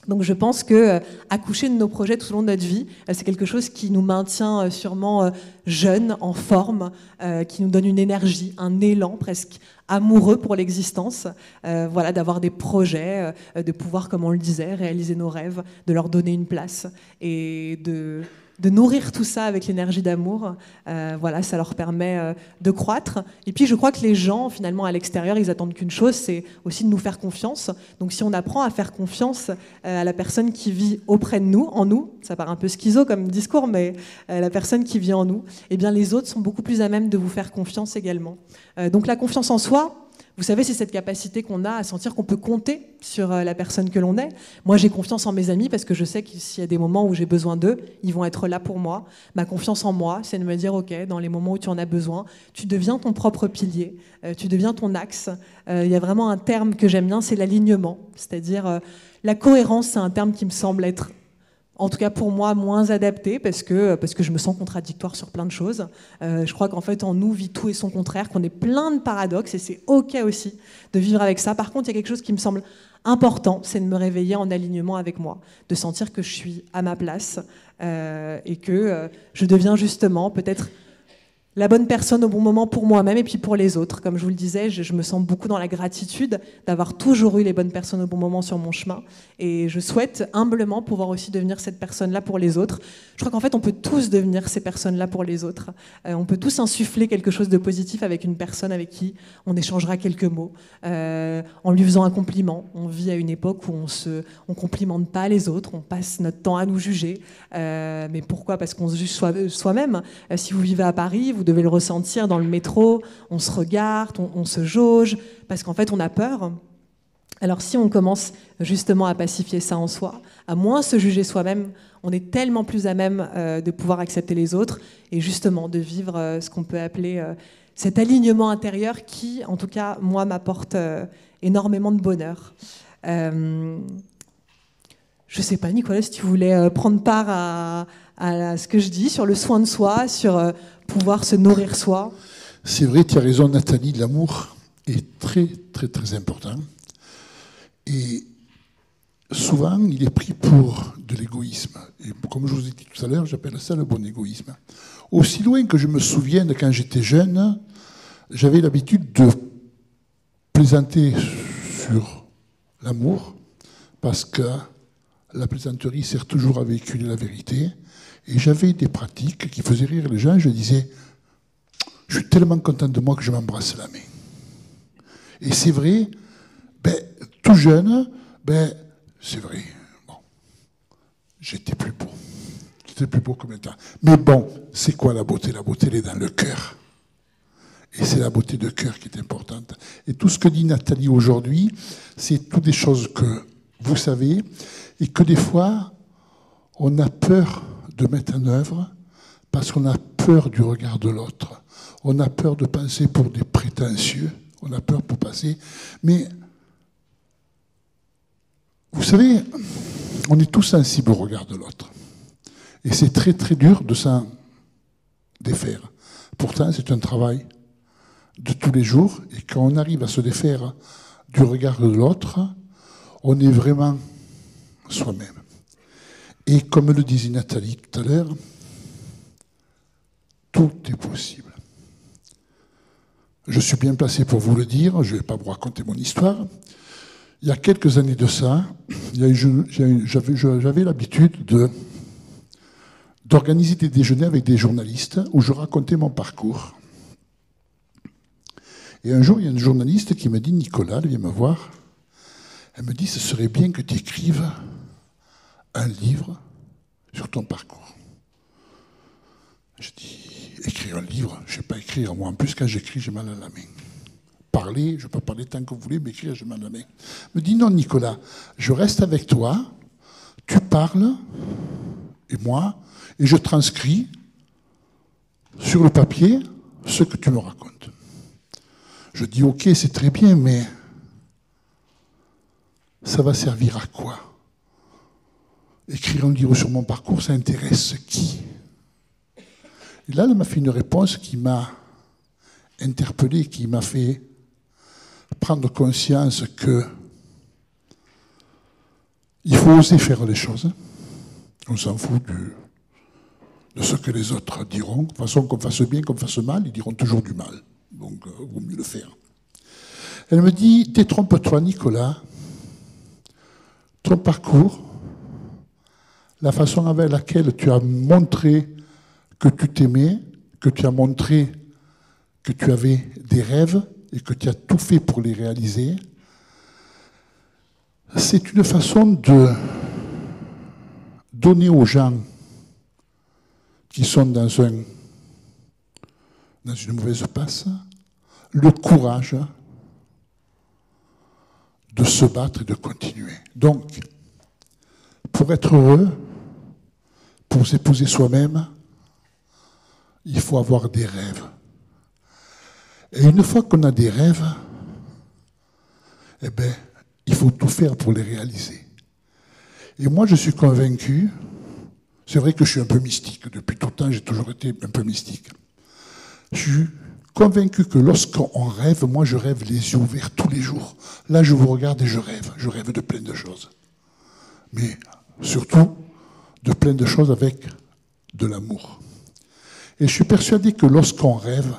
Donc je pense que accoucher de nos projets tout au long de notre vie, c'est quelque chose qui nous maintient sûrement jeunes, en forme, qui nous donne une énergie, un élan presque amoureux pour l'existence, d'avoir des projets, de pouvoir, comme on le disait, réaliser nos rêves, de leur donner une place et de nourrir tout ça avec l'énergie d'amour. Ça leur permet de croître. Et puis je crois que les gens, finalement, à l'extérieur, ils attendent qu'une chose, c'est aussi de nous faire confiance. Donc si on apprend à faire confiance à la personne qui vit auprès de nous, en nous, ça paraît un peu schizo comme discours, mais la personne qui vit en nous, eh bien les autres sont beaucoup plus à même de vous faire confiance également. Donc la confiance en soi, vous savez, c'est cette capacité qu'on a à sentir qu'on peut compter sur la personne que l'on est. Moi, j'ai confiance en mes amis parce que je sais que s'il y a des moments où j'ai besoin d'eux, ils vont être là pour moi. Ma confiance en moi, c'est de me dire, OK, dans les moments où tu en as besoin, tu deviens ton propre pilier, tu deviens ton axe. Il y a vraiment un terme que j'aime bien, c'est l'alignement. C'est-à-dire, la cohérence, c'est un terme qui me semble être, en tout cas pour moi, moins adapté parce que je me sens contradictoire sur plein de choses. Je crois qu'en fait, en nous vit tout et son contraire, qu'on est plein de paradoxes et c'est OK aussi de vivre avec ça. Par contre, il y a quelque chose qui me semble important, c'est de me réveiller en alignement avec moi, de sentir que je suis à ma place et que je deviens justement peut-être la bonne personne au bon moment pour moi-même et puis pour les autres. Comme je vous le disais, je me sens beaucoup dans la gratitude d'avoir toujours eu les bonnes personnes au bon moment sur mon chemin. Et je souhaite humblement pouvoir aussi devenir cette personne-là pour les autres. Je crois qu'en fait, on peut tous devenir ces personnes-là pour les autres. On peut tous insuffler quelque chose de positif avec une personne avec qui on échangera quelques mots, en lui faisant un compliment. On vit à une époque où on complimente pas les autres, on passe notre temps à nous juger. Mais pourquoi ? Parce qu'on se juge soi-même. Si vous vivez à Paris, vous devez le ressentir dans le métro, on se regarde, on se jauge, parce qu'en fait on a peur. Alors si on commence justement à pacifier ça en soi, à moins se juger soi-même, on est tellement plus à même de pouvoir accepter les autres et justement de vivre ce qu'on peut appeler cet alignement intérieur qui, en tout cas, moi, m'apporte énormément de bonheur. Je ne sais pas, Nicolas, si tu voulais prendre part à ce que je dis sur le soin de soi, sur pouvoir se nourrir soi. C'est vrai, tu as raison, Nathalie, l'amour est très, très, très important. Et souvent, il est pris pour de l'égoïsme. Et comme je vous ai dit tout à l'heure, j'appelle ça le bon égoïsme. Aussi loin que je me souvienne, quand j'étais jeune, j'avais l'habitude de plaisanter sur l'amour, parce que la plaisanterie sert toujours à véhiculer la vérité. Et j'avais des pratiques qui faisaient rire les gens. Je disais, je suis tellement content de moi que je m'embrasse la main. Et c'est vrai, tout jeune, c'est vrai, bon, j'étais plus beau. J'étais plus beau que maintenant. Mais bon, c'est quoi la beauté ? La beauté, elle est dans le cœur. Et c'est la beauté de cœur qui est importante. Et tout ce que dit Nathalie aujourd'hui, c'est toutes des choses que vous savez et que des fois, on a peur de mettre en œuvre parce qu'on a peur du regard de l'autre. On a peur de passer pour des prétentieux. On a peur pour passer. Mais, vous savez, on est tous sensibles au regard de l'autre. Et c'est très, très dur de s'en défaire. Pourtant, c'est un travail de tous les jours. Et quand on arrive à se défaire du regard de l'autre, on est vraiment soi-même. Et comme le disait Nathalie tout à l'heure, tout est possible. Je suis bien placé pour vous le dire, je ne vais pas vous raconter mon histoire. Il y a quelques années de ça, j'avais l'habitude d'organiser des déjeuners avec des journalistes où je racontais mon parcours. Et un jour, il y a une journaliste qui me dit, Nicolas, elle vient me voir, elle me dit, ce serait bien que tu écrives un livre sur ton parcours. Je dis, écrire un livre, je ne sais pas écrire. Moi, en plus, quand j'écris, j'ai mal à la main. Parler, je peux parler tant que vous voulez, mais écrire, j'ai mal à la main. Elle me dit, non, Nicolas, je reste avec toi, tu parles, et moi, et je transcris sur le papier ce que tu me racontes. Je dis, ok, c'est très bien, mais ça va servir à quoi? Écrire un livre sur mon parcours, ça intéresse qui? Et là, elle m'a fait une réponse qui m'a interpellé, qui m'a fait prendre conscience que il faut oser faire les choses. On s'en fout de ce que les autres diront. De toute façon, qu'on fasse bien, qu'on fasse mal, ils diront toujours du mal. Donc, il vaut mieux le faire. Elle me dit, détrompe-toi, Nicolas, ton parcours, la façon avec laquelle tu as montré que tu t'aimais, que tu as montré que tu avais des rêves et que tu as tout fait pour les réaliser, c'est une façon de donner aux gens qui sont dans une mauvaise passe le courage de se battre et de continuer. Donc, pour être heureux, pour s'épouser soi-même, il faut avoir des rêves. Et une fois qu'on a des rêves, eh bien, il faut tout faire pour les réaliser. Et moi, je suis convaincu, c'est vrai que je suis un peu mystique, depuis tout le temps, j'ai toujours été un peu mystique. Je suis convaincu que lorsqu'on rêve, moi je rêve les yeux ouverts tous les jours. Là, je vous regarde et je rêve de plein de choses. Mais surtout, de plein de choses avec de l'amour. Et je suis persuadé que lorsqu'on rêve,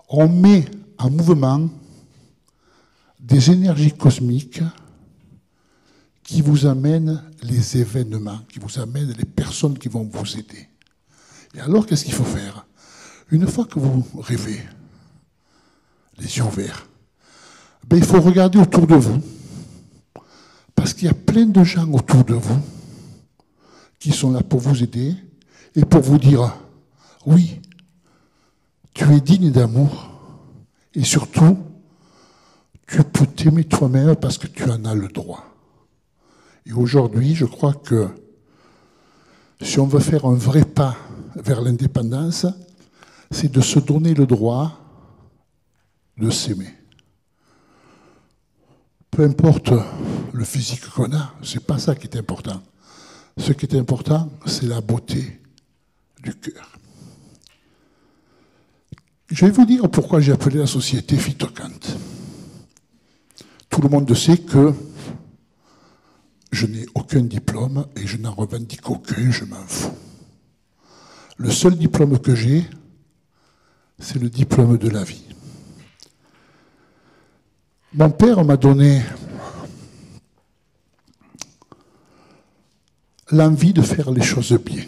on met en mouvement des énergies cosmiques qui vous amènent les événements, qui vous amènent les personnes qui vont vous aider. Et alors, qu'est-ce qu'il faut faire? Une fois que vous rêvez, les yeux ouverts, ben, il faut regarder autour de vous, parce qu'il y a plein de gens autour de vous qui sont là pour vous aider et pour vous dire, oui, tu es digne d'amour, et surtout, tu peux t'aimer toi-même parce que tu en as le droit. Et aujourd'hui, je crois que si on veut faire un vrai pas vers l'indépendance, c'est de se donner le droit de s'aimer. Peu importe le physique qu'on a, c'est pas ça qui est important. Ce qui est important, c'est la beauté du cœur. Je vais vous dire pourquoi j'ai appelé la société Phytocant. Tout le monde sait que je n'ai aucun diplôme et je n'en revendique aucun, je m'en fous. Le seul diplôme que j'ai, c'est le diplôme de la vie. Mon père m'a donné l'envie de faire les choses bien.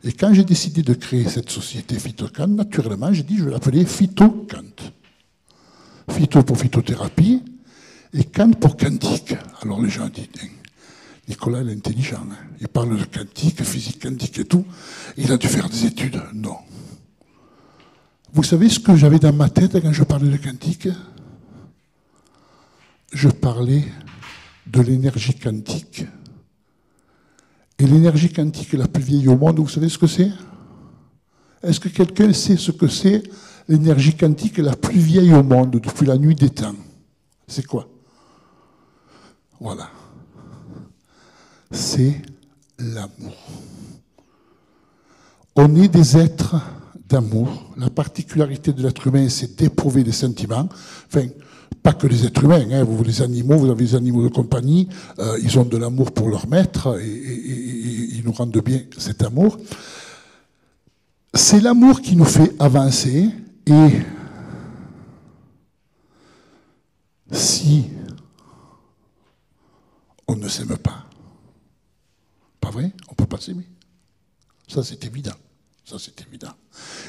Et quand j'ai décidé de créer cette société Phytocant, naturellement, j'ai dit je vais l'appeler Phytocant. Phyto pour phytothérapie et Kant pour quantique. Alors les gens disent, Nicolas, il est intelligent, hein. Il parle de quantique, physique quantique et tout. Il a dû faire des études. Non. Vous savez ce que j'avais dans ma tête quand je parlais de quantique? Je parlais de l'énergie quantique. Et l'énergie quantique la plus vieille au monde, vous savez ce que c'est? Est-ce que quelqu'un sait ce que c'est l'énergie quantique la plus vieille au monde depuis la nuit des temps? C'est quoi? Voilà. C'est l'amour. On est des êtres d'amour. La particularité de l'être humain, c'est d'éprouver des sentiments. Enfin, pas que les êtres humains, hein. Les animaux, vous avez les animaux de compagnie, ils ont de l'amour pour leur maître et ils nous rendent bien cet amour. C'est l'amour qui nous fait avancer et si on ne s'aime pas, pas vrai, on ne peut pas s'aimer. Ça, c'est évident. Ça, c'est évident.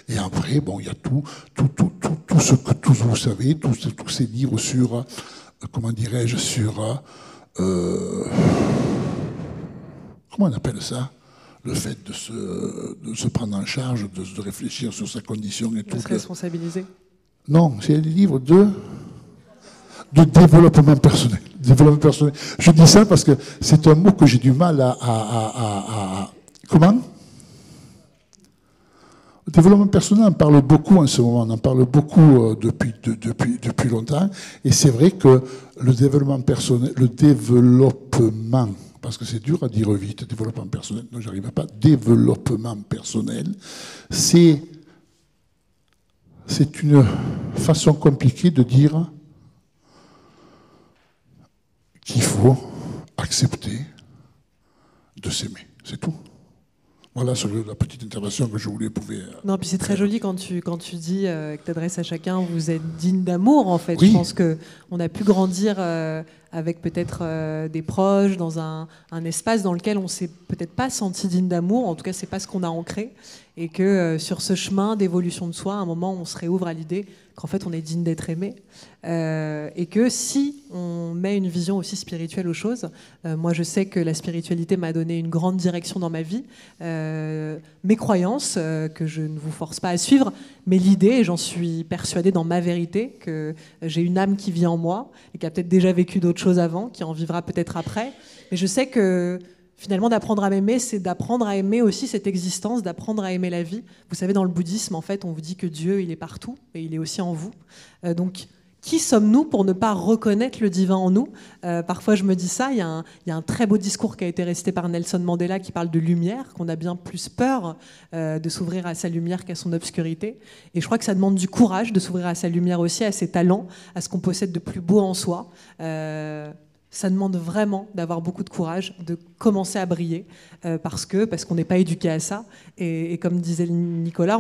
Et après, bon, il y a tout ce que tous vous savez, tous ces livres sur, comment dirais-je, sur, comment on appelle ça? Le fait de se prendre en charge, de réfléchir sur sa condition et tout. De se responsabiliser. Non, c'est des livres de développement personnel. Développement personnel. Je dis ça parce que c'est un mot que j'ai du mal à comment? Le développement personnel, on en parle beaucoup en ce moment, on en parle beaucoup depuis longtemps, et c'est vrai que le développement personnel, parce que c'est dur à dire vite, développement personnel, non, j'arrive pas, développement personnel, c'est une façon compliquée de dire qu'il faut accepter de s'aimer, c'est tout. Voilà sur la petite intervention que je voulais pouvoir. Non, puis c'est très joli quand tu dis que tu t'adresses à chacun, vous êtes digne d'amour en fait. Oui. Je pense qu'on a pu grandir avec peut-être des proches dans un espace dans lequel on s'est peut-être pas senti digne d'amour, en tout cas c'est pas ce qu'on a ancré, et que sur ce chemin d'évolution de soi, à un moment on se réouvre à l'idée qu'en fait on est digne d'être aimé, et que si on met une vision aussi spirituelle aux choses, moi je sais que la spiritualité m'a donné une grande direction dans ma vie, mes croyances que je ne vous force pas à suivre, mais l'idée, et j'en suis persuadée dans ma vérité, que j'ai une âme qui vit en moi et qui a peut-être déjà vécu d'autres choses avant, qui en vivra peut-être après, mais je sais que finalement, d'apprendre à m'aimer, c'est d'apprendre à aimer aussi cette existence, d'apprendre à aimer la vie. Vous savez, dans le bouddhisme, en fait, on vous dit que Dieu, il est partout, et il est aussi en vous. Donc, qui sommes-nous pour ne pas reconnaître le divin en nous? Parfois, je me dis ça. Il y a un très beau discours qui a été récité par Nelson Mandela qui parle de lumière, qu'on a bien plus peur de s'ouvrir à sa lumière qu'à son obscurité. Et je crois que ça demande du courage de s'ouvrir à sa lumière aussi, à ses talents, à ce qu'on possède de plus beau en soi. Ça demande vraiment d'avoir beaucoup de courage, de commencer à briller, parce qu'on n'est pas éduqué à ça. Et comme disait Nicolas,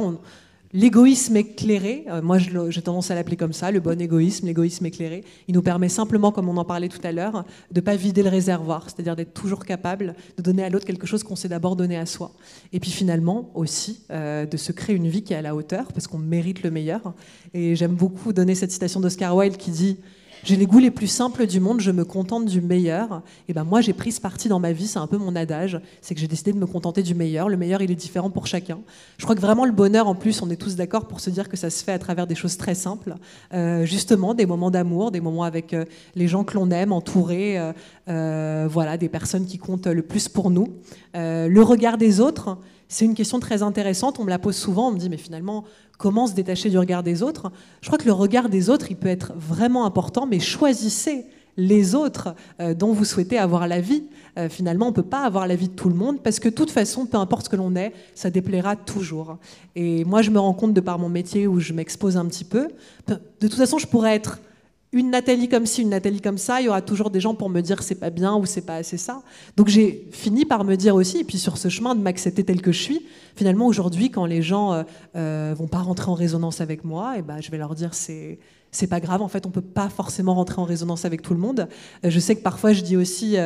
l'égoïsme éclairé, moi j'ai tendance à l'appeler comme ça, le bon égoïsme, l'égoïsme éclairé, il nous permet simplement, comme on en parlait tout à l'heure, de ne pas vider le réservoir, c'est-à-dire d'être toujours capable de donner à l'autre quelque chose qu'on s'est d'abord donné à soi. Et puis finalement aussi de se créer une vie qui est à la hauteur, parce qu'on mérite le meilleur. Et j'aime beaucoup donner cette citation d'Oscar Wilde qui dit « J'ai les goûts les plus simples du monde, je me contente du meilleur. » Et ben moi, j'ai pris ce parti dans ma vie, c'est un peu mon adage, c'est que j'ai décidé de me contenter du meilleur. Le meilleur, il est différent pour chacun. Je crois que vraiment le bonheur, en plus, on est tous d'accord pour se dire que ça se fait à travers des choses très simples. Justement, des moments d'amour, des moments avec les gens que l'on aime, entourés, voilà, des personnes qui comptent le plus pour nous. Le regard des autres, c'est une question très intéressante, on me la pose souvent, on me dit mais finalement, comment se détacher du regard des autres? Je crois que le regard des autres, il peut être vraiment important, mais choisissez les autres dont vous souhaitez avoir la vie. Finalement, on ne peut pas avoir la vie de tout le monde, parce que de toute façon, peu importe ce que l'on est, ça déplaira toujours. Et moi, je me rends compte de par mon métier où je m'expose un petit peu, de toute façon, je pourrais être une Nathalie comme ci, une Nathalie comme ça, il y aura toujours des gens pour me dire c'est pas bien ou c'est pas assez ça. Donc j'ai fini par me dire aussi, et puis sur ce chemin de m'accepter tel que je suis, finalement aujourd'hui quand les gens vont pas rentrer en résonance avec moi, et ben je vais leur dire c'est pas grave, en fait on peut pas forcément rentrer en résonance avec tout le monde. Je sais que parfois je dis aussi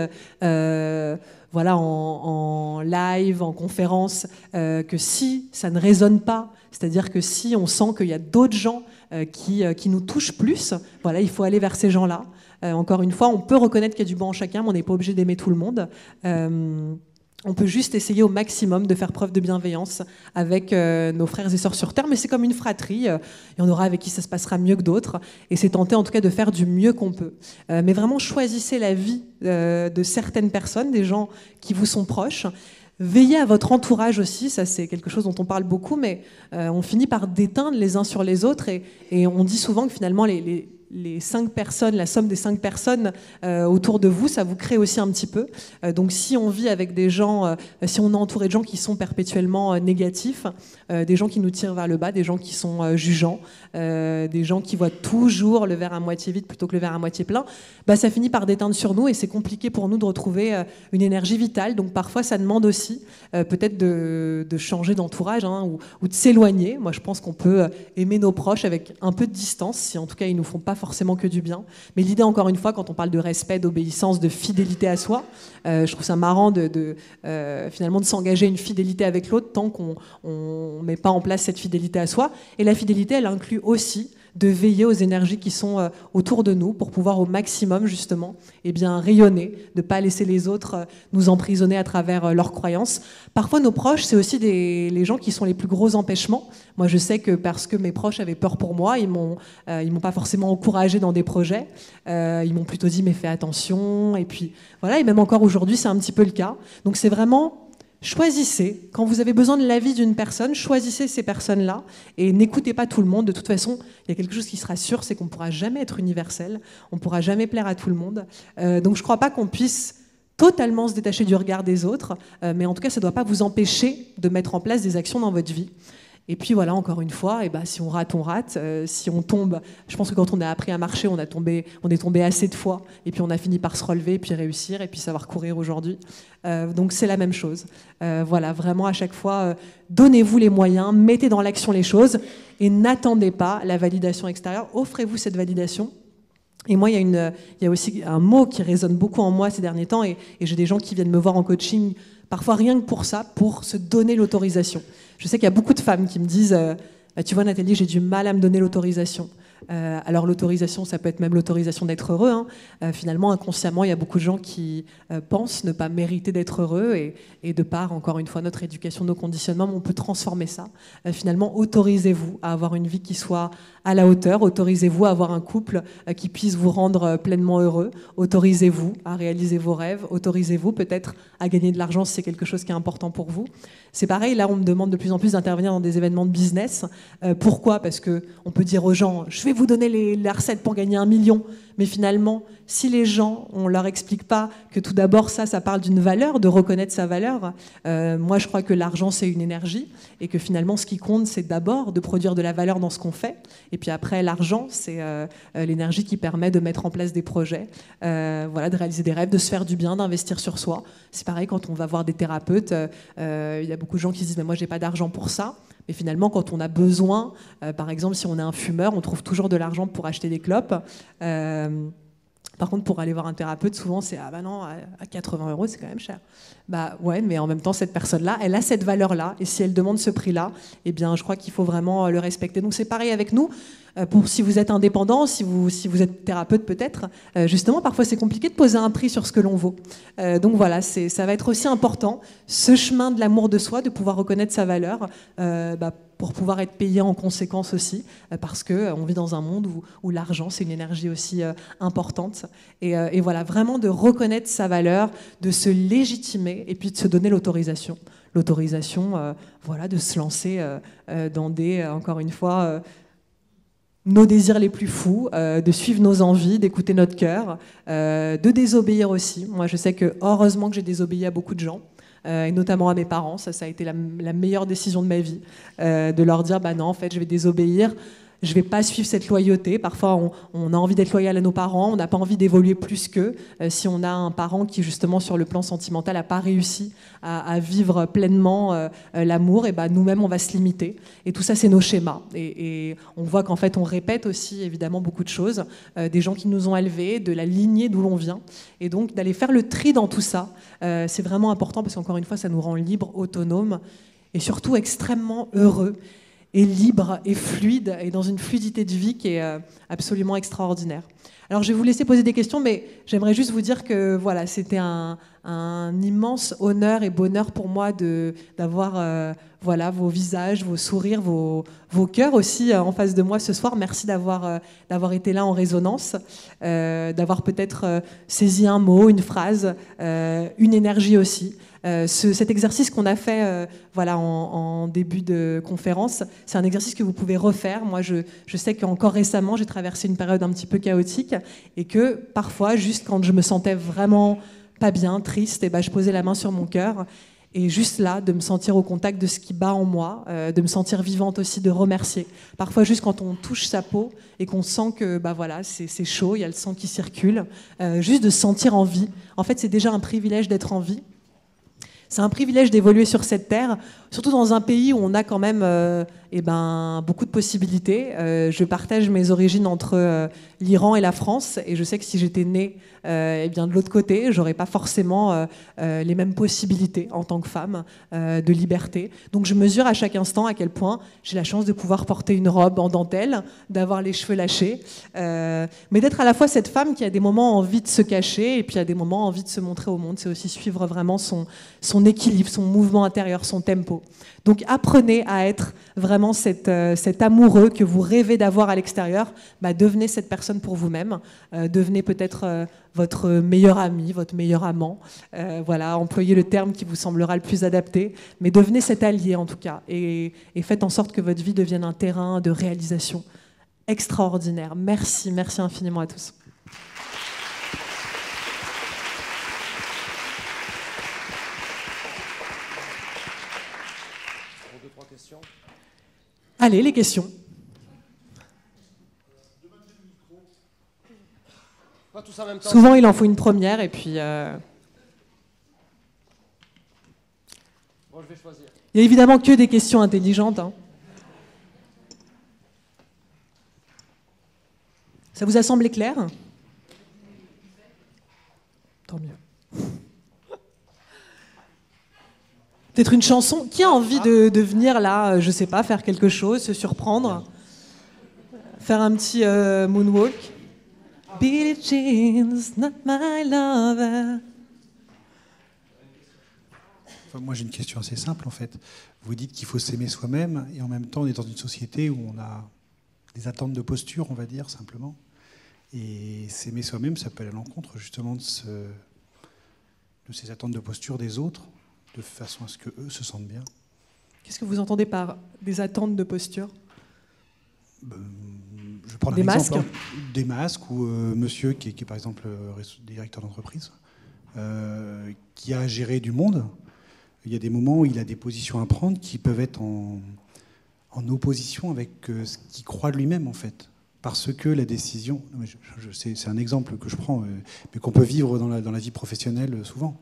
voilà, en live, en conférence, que si ça ne résonne pas, c'est-à-dire que si on sent qu'il y a d'autres gens qui nous touchent plus, voilà, il faut aller vers ces gens-là. Encore une fois, on peut reconnaître qu'il y a du bon en chacun, mais on n'est pas obligé d'aimer tout le monde. On peut juste essayer au maximum de faire preuve de bienveillance avec nos frères et sœurs sur Terre, mais c'est comme une fratrie. Il y en aura avec qui ça se passera mieux que d'autres, et c'est tenter en tout cas de faire du mieux qu'on peut. Mais vraiment, choisissez la vie de certaines personnes, des gens qui vous sont proches. Veillez à votre entourage aussi, ça c'est quelque chose dont on parle beaucoup, mais on finit par déteindre les uns sur les autres, et on dit souvent que finalement les 5 personnes, la somme des 5 personnes autour de vous, ça vous crée aussi un petit peu. Donc si on vit avec des gens, si on est entouré de gens qui sont perpétuellement négatifs, des gens qui nous tirent vers le bas, des gens qui sont jugeants, des gens qui voient toujours le verre à moitié vide plutôt que le verre à moitié plein, bah, ça finit par déteindre sur nous, et c'est compliqué pour nous de retrouver une énergie vitale. Donc parfois ça demande aussi peut-être de changer d'entourage, hein, ou de s'éloigner. Moi je pense qu'on peut aimer nos proches avec un peu de distance, si en tout cas ils nous font pas pas forcément que du bien. Mais l'idée, encore une fois, quand on parle de respect, d'obéissance, de fidélité à soi, je trouve ça marrant finalement de s'engager une fidélité avec l'autre tant qu'on ne met pas en place cette fidélité à soi. Et la fidélité, elle inclut aussi de veiller aux énergies qui sont autour de nous pour pouvoir au maximum justement rayonner, de ne pas laisser les autres nous emprisonner à travers leurs croyances. Parfois nos proches, c'est aussi les gens qui sont les plus gros empêchements. Moi je sais que parce que mes proches avaient peur pour moi, ils m'ont pas forcément encouragé dans des projets, ils m'ont plutôt dit mais fais attention, et puis voilà, et même encore aujourd'hui c'est un petit peu le cas. Donc c'est vraiment... Choisissez, quand vous avez besoin de l'avis d'une personne, choisissez ces personnes-là et n'écoutez pas tout le monde. De toute façon, il y a quelque chose qui sera sûr, c'est qu'on ne pourra jamais être universel, on ne pourra jamais plaire à tout le monde. Donc je ne crois pas qu'on puisse totalement se détacher du regard des autres, mais en tout cas, ça ne doit pas vous empêcher de mettre en place des actions dans votre vie. Et puis voilà, encore une fois, si on rate, on rate. Si on tombe, je pense que quand on a appris à marcher, on est tombé assez de fois. Et puis on a fini par se relever, puis réussir, et puis savoir courir aujourd'hui. Donc c'est la même chose. Voilà, vraiment à chaque fois, donnez-vous les moyens, mettez dans l'action les choses, et n'attendez pas la validation extérieure. Offrez-vous cette validation. Et moi, il y a aussi un mot qui résonne beaucoup en moi ces derniers temps, et j'ai des gens qui viennent me voir en coaching, parfois rien que pour ça, pour se donner l'autorisation. Je sais qu'il y a beaucoup de femmes qui me disent tu vois Nathalie, j'ai du mal à me donner l'autorisation. Alors l'autorisation, ça peut être même l'autorisation d'être heureux. Finalement, inconsciemment, il y a beaucoup de gens qui pensent ne pas mériter d'être heureux et de par, encore une fois, notre éducation, nos conditionnements, on peut transformer ça. Finalement, autorisez-vous à avoir une vie qui soit à la hauteur, autorisez-vous à avoir un couple qui puisse vous rendre pleinement heureux, autorisez-vous à réaliser vos rêves, autorisez-vous peut-être à gagner de l'argent si c'est quelque chose qui est important pour vous. C'est pareil, là on me demande de plus en plus d'intervenir dans des événements de business. Pourquoi ? Parce qu'on peut dire aux gens, je vais vous donner la recette pour gagner 1 million, mais finalement, si les gens, on leur explique pas que tout d'abord ça parle d'une valeur, de reconnaître sa valeur, moi je crois que l'argent c'est une énergie, et que finalement ce qui compte c'est d'abord de produire de la valeur dans ce qu'on fait, et puis après l'argent c'est l'énergie qui permet de mettre en place des projets, de réaliser des rêves, de se faire du bien, d'investir sur soi. C'est pareil quand on va voir des thérapeutes, il y a beaucoup de gens qui se disent mais moi j'ai pas d'argent pour ça. Mais finalement, quand on a besoin, par exemple, si on est un fumeur, on trouve toujours de l'argent pour acheter des clopes. Par contre, pour aller voir un thérapeute, souvent, c'est « Ah bah non, à 80 €, c'est quand même cher. » Bah ouais, mais en même temps, cette personne-là, elle a cette valeur-là. Et si elle demande ce prix-là, eh bien, je crois qu'il faut vraiment le respecter. Donc c'est pareil avec nous. Si vous êtes indépendant, si vous êtes thérapeute peut-être, justement, parfois c'est compliqué de poser un prix sur ce que l'on vaut. Donc voilà, ça va être aussi important, ce chemin de l'amour de soi, de pouvoir reconnaître sa valeur, pour pouvoir être payé en conséquence aussi, parce qu'on vit dans un monde où l'argent, c'est une énergie aussi importante. Et voilà, vraiment de reconnaître sa valeur, de se légitimer et puis de se donner l'autorisation. L'autorisation, de se lancer dans encore une fois, nos désirs les plus fous, de suivre nos envies, d'écouter notre cœur, de désobéir aussi. Moi, je sais que heureusement que j'ai désobéi à beaucoup de gens, et notamment à mes parents. Ça a été la meilleure décision de ma vie, de leur dire bah non, en fait, je vais désobéir. Je ne vais pas suivre cette loyauté. Parfois, on a envie d'être loyal à nos parents, on n'a pas envie d'évoluer plus qu'eux. Si on a un parent qui, justement, sur le plan sentimental, n'a pas réussi à vivre pleinement l'amour, et nous-mêmes, on va se limiter. Et tout ça, c'est nos schémas. Et on voit qu'en fait, on répète aussi, évidemment, beaucoup de choses, des gens qui nous ont élevés, de la lignée d'où l'on vient. Et donc, d'aller faire le tri dans tout ça, c'est vraiment important parce qu'encore une fois, ça nous rend libres, autonomes et surtout extrêmement heureux. Et libre et fluide, et dans une fluidité de vie qui est absolument extraordinaire. Alors je vais vous laisser poser des questions, mais j'aimerais juste vous dire que voilà, c'était un immense honneur et bonheur pour moi d'avoir vos visages, vos sourires, vos cœurs aussi en face de moi ce soir. Merci d'avoir été là en résonance, d'avoir peut-être saisi un mot, une phrase, une énergie aussi. Cet exercice qu'on a fait en début de conférence, c'est un exercice que vous pouvez refaire. Moi, je sais qu'encore récemment, j'ai traversé une période un petit peu chaotique et que parfois, juste quand je me sentais vraiment pas bien, triste, je posais la main sur mon cœur et juste là, de me sentir au contact de ce qui bat en moi, de me sentir vivante aussi, de remercier. Parfois, juste quand on touche sa peau et qu'on sent que c'est chaud, il y a le sang qui circule, juste de se sentir en vie. En fait, c'est déjà un privilège d'être en vie. C'est un privilège d'évoluer sur cette terre, surtout dans un pays où on a quand même beaucoup de possibilités. Je partage mes origines entre l'Iran et la France, et je sais que si j'étais née de l'autre côté, j'aurais pas forcément les mêmes possibilités en tant que femme de liberté. Donc je mesure à chaque instant à quel point j'ai la chance de pouvoir porter une robe en dentelle, d'avoir les cheveux lâchés, mais d'être à la fois cette femme qui a des moments envie de se cacher et puis à des moments envie de se montrer au monde. C'est aussi suivre vraiment son équilibre, son mouvement intérieur, son tempo. Donc apprenez à être vraiment cet amoureux que vous rêvez d'avoir à l'extérieur. Devenez cette personne pour vous-même. Devenez peut-être votre meilleur ami, votre meilleur amant. Voilà, employez le terme qui vous semblera le plus adapté. Mais devenez cet allié en tout cas. Et faites en sorte que votre vie devienne un terrain de réalisation extraordinaire. Merci, merci infiniment à tous. Allez, les questions. Pas tous en même temps. Souvent, il en faut une première et puis... Bon, je vais choisir. Il n'y a évidemment que des questions intelligentes. Hein. Ça vous a semblé clair? Tant mieux. Peut-être une chanson. Qui a envie de venir là, je sais pas, faire quelque chose, se surprendre, faire un petit moonwalk? Billie Jean's not my lover. Enfin, moi, j'ai une question assez simple en fait. Vous dites qu'il faut s'aimer soi-même et en même temps, on est dans une société où on a des attentes de posture, on va dire simplement. Et s'aimer soi-même, ça peut aller à l'encontre justement de ces attentes de posture des autres, de façon à ce qu'eux se sentent bien. Qu'est-ce que vous entendez par des attentes de posture? Je prends des exemple, masques des masques ou monsieur qui est par exemple directeur d'entreprise, qui a géré du monde. Il y a des moments où il a des positions à prendre qui peuvent être en opposition avec ce qu'il croit de lui-même en fait. Parce que la décision, c'est un exemple que je prends, mais qu'on peut vivre dans la vie professionnelle souvent.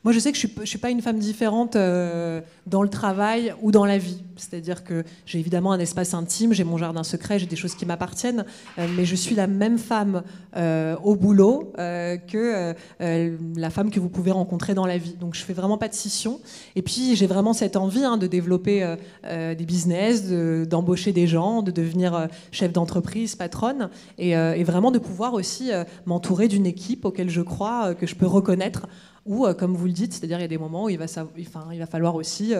Moi, je sais que je ne suis pas une femme différente dans le travail ou dans la vie. C'est-à-dire que j'ai évidemment un espace intime, j'ai mon jardin secret, j'ai des choses qui m'appartiennent, mais je suis la même femme au boulot que la femme que vous pouvez rencontrer dans la vie. Donc, je fais vraiment pas de scission. Et puis, j'ai vraiment cette envie de développer des business, d'embaucher des gens, de devenir chef d'entreprise, patronne, et vraiment de pouvoir aussi m'entourer d'une équipe auquel je crois, que je peux reconnaître. Ou, comme vous le dites, c'est-à-dire il y a des moments où il va falloir aussi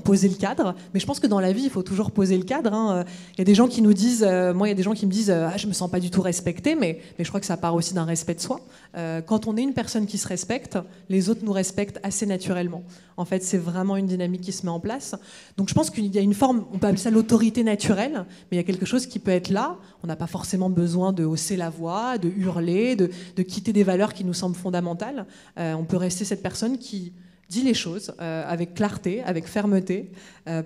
poser le cadre. Mais je pense que dans la vie, il faut toujours poser le cadre. Hein. Il y a des gens qui nous disent, moi, il y a des gens qui me disent je me sens pas du tout respectée, mais je crois que ça part aussi d'un respect de soi. Quand on est une personne qui se respecte, les autres nous respectent assez naturellement. En fait, c'est vraiment une dynamique qui se met en place. Donc je pense qu'il y a une forme, on peut appeler ça l'autorité naturelle, mais il y a quelque chose qui peut être là. On n'a pas forcément besoin de hausser la voix, de hurler, de quitter des valeurs qui nous semblent fondamentales. On peut rester cette personne qui dit les choses avec clarté, avec fermeté,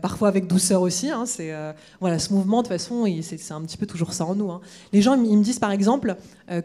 parfois avec douceur aussi. Hein, ce mouvement, de toute façon, c'est un petit peu toujours ça en nous. Hein. Les gens, ils me disent par exemple,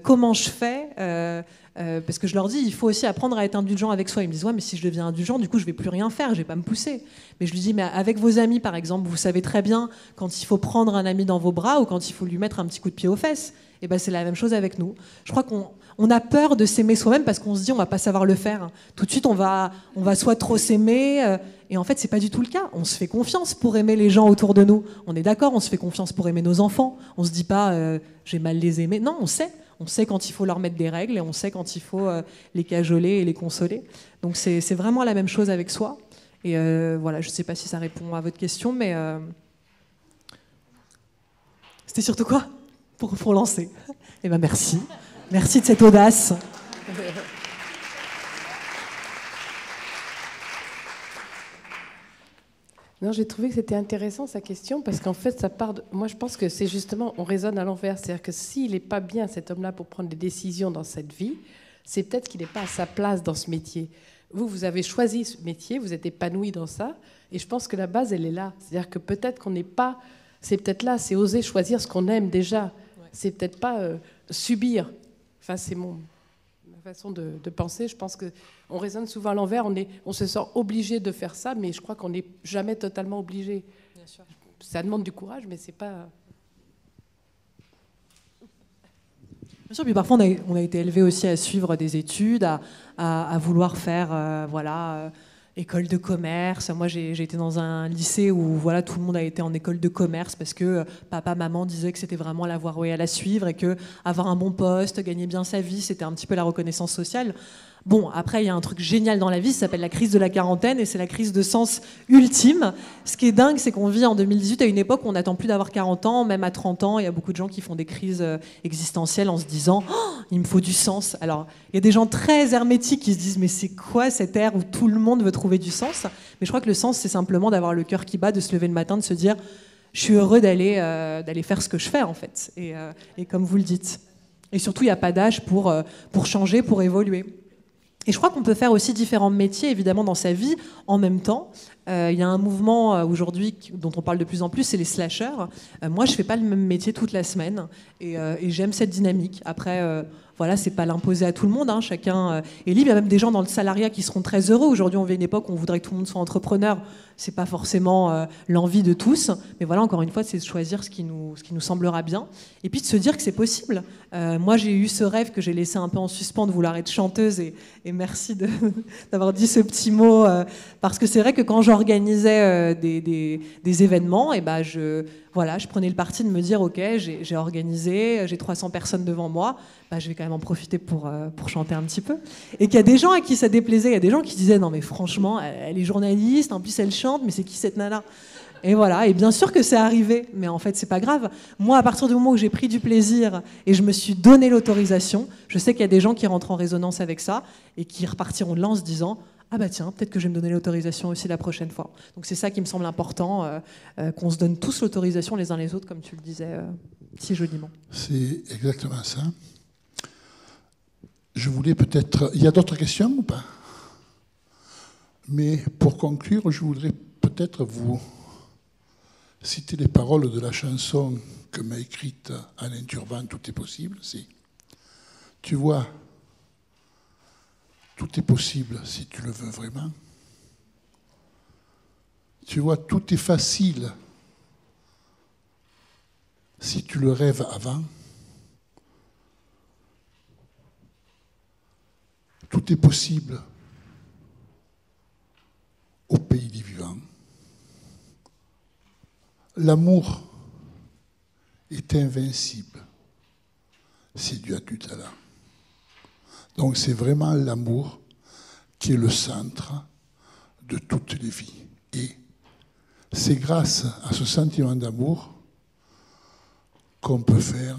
comment je fais parce que je leur dis, il faut aussi apprendre à être indulgent avec soi. Ils me disent, ouais, mais si je deviens indulgent, du coup, je vais plus rien faire, je vais pas me pousser. Mais je lui dis, mais avec vos amis, par exemple, vous savez très bien quand il faut prendre un ami dans vos bras ou quand il faut lui mettre un petit coup de pied aux fesses. Et c'est la même chose avec nous. Je crois qu'on a peur de s'aimer soi-même parce qu'on se dit, on va pas savoir le faire. Tout de suite, on va soit trop s'aimer. Et en fait, c'est pas du tout le cas. On se fait confiance pour aimer les gens autour de nous. On est d'accord, on se fait confiance pour aimer nos enfants. On se dit pas, j'ai mal les aimer. Non, on sait. On sait quand il faut leur mettre des règles et on sait quand il faut les cajoler et les consoler. Donc c'est vraiment la même chose avec soi. Et voilà, je ne sais pas si ça répond à votre question, mais c'était surtout quoi pour lancer. Eh ben merci. Merci de cette audace. Non, j'ai trouvé que c'était intéressant sa question parce qu'en fait, ça part de... Moi, je pense que c'est justement, on raisonne à l'envers. C'est-à-dire que s'il n'est pas bien, cet homme-là, pour prendre des décisions dans cette vie, c'est peut-être qu'il n'est pas à sa place dans ce métier. Vous avez choisi ce métier, vous êtes épanoui dans ça, et je pense que la base, elle est là. C'est-à-dire que peut-être qu'on n'est pas... C'est peut-être là, c'est oser choisir ce qu'on aime déjà. Ouais. C'est peut-être pas subir. Enfin, c'est ma façon de penser. Je pense qu'on raisonne souvent à l'envers, on se sent obligé de faire ça, mais je crois qu'on n'est jamais totalement obligé. Bien sûr. Ça demande du courage, mais c'est pas... Bien sûr, puis parfois on a été élevé aussi à suivre des études, à vouloir faire école de commerce. Moi, j'ai été dans un lycée où voilà, tout le monde a été en école de commerce parce que papa, maman disaient que c'était vraiment la voie royale à suivre et que avoir un bon poste, gagner bien sa vie, c'était un petit peu la reconnaissance sociale. Bon, après, il y a un truc génial dans la vie, ça s'appelle la crise de la quarantaine, et c'est la crise de sens ultime. Ce qui est dingue, c'est qu'on vit en 2018 à une époque où on n'attend plus d'avoir 40 ans, même à 30 ans, il y a beaucoup de gens qui font des crises existentielles en se disant oh, « il me faut du sens ». Alors, il y a des gens très hermétiques qui se disent « mais c'est quoi cette ère où tout le monde veut trouver du sens ?» Mais je crois que le sens, c'est simplement d'avoir le cœur qui bat, de se lever le matin, de se dire « je suis heureux d'aller faire ce que je fais, en fait ». Et comme vous le dites. Et surtout, il n'y a pas d'âge pour changer, pour évoluer. Et je crois qu'on peut faire aussi différents métiers, évidemment, dans sa vie, en même temps. Il y a un mouvement aujourd'hui dont on parle de plus en plus, c'est les slashers. Moi, je ne fais pas le même métier toute la semaine, et j'aime cette dynamique. Après, voilà, c'est pas l'imposer à tout le monde, hein. Chacun est libre. Il y a même des gens dans le salariat qui seront très heureux. Aujourd'hui, on vit une époque où on voudrait que tout le monde soit entrepreneur. C'est pas forcément l'envie de tous, mais voilà, encore une fois, c'est de choisir ce qui nous semblera bien, et puis de se dire que c'est possible. Moi, j'ai eu ce rêve que j'ai laissé un peu en suspens de vouloir être chanteuse, et merci d'avoir dit ce petit mot, parce que c'est vrai que quand j'organisais des événements, et ben je prenais le parti de me dire ok, j'ai organisé, j'ai 300 personnes devant moi, je vais quand même en profiter pour chanter un petit peu. Et qu'il y a des gens à qui ça déplaisait, il y a des gens qui disaient non mais franchement, elle est journaliste, en plus elle chante, mais c'est qui cette nana? Et voilà, et bien sûr que c'est arrivé, mais en fait c'est pas grave. Moi, à partir du moment où j'ai pris du plaisir et je me suis donné l'autorisation, je sais qu'il y a des gens qui rentrent en résonance avec ça et qui repartiront de là en se disant ah bah tiens, peut-être que je vais me donner l'autorisation aussi la prochaine fois. Donc c'est ça qui me semble important, qu'on se donne tous l'autorisation les uns les autres, comme tu le disais si joliment. C'est exactement ça. Je voulais peut-être... Il y a d'autres questions ou pas? Mais pour conclure, je voudrais peut-être vous citer les paroles de la chanson que m'a écrite Alain Turban, Tout est possible. C'est, tu vois, tout est possible si tu le veux vraiment. Tu vois, tout est facile si tu le rêves avant. Tout est possible au pays des vivants. L'amour est invincible. C'est dû à du talent. Donc c'est vraiment l'amour qui est le centre de toutes les vies. Et c'est grâce à ce sentiment d'amour qu'on peut faire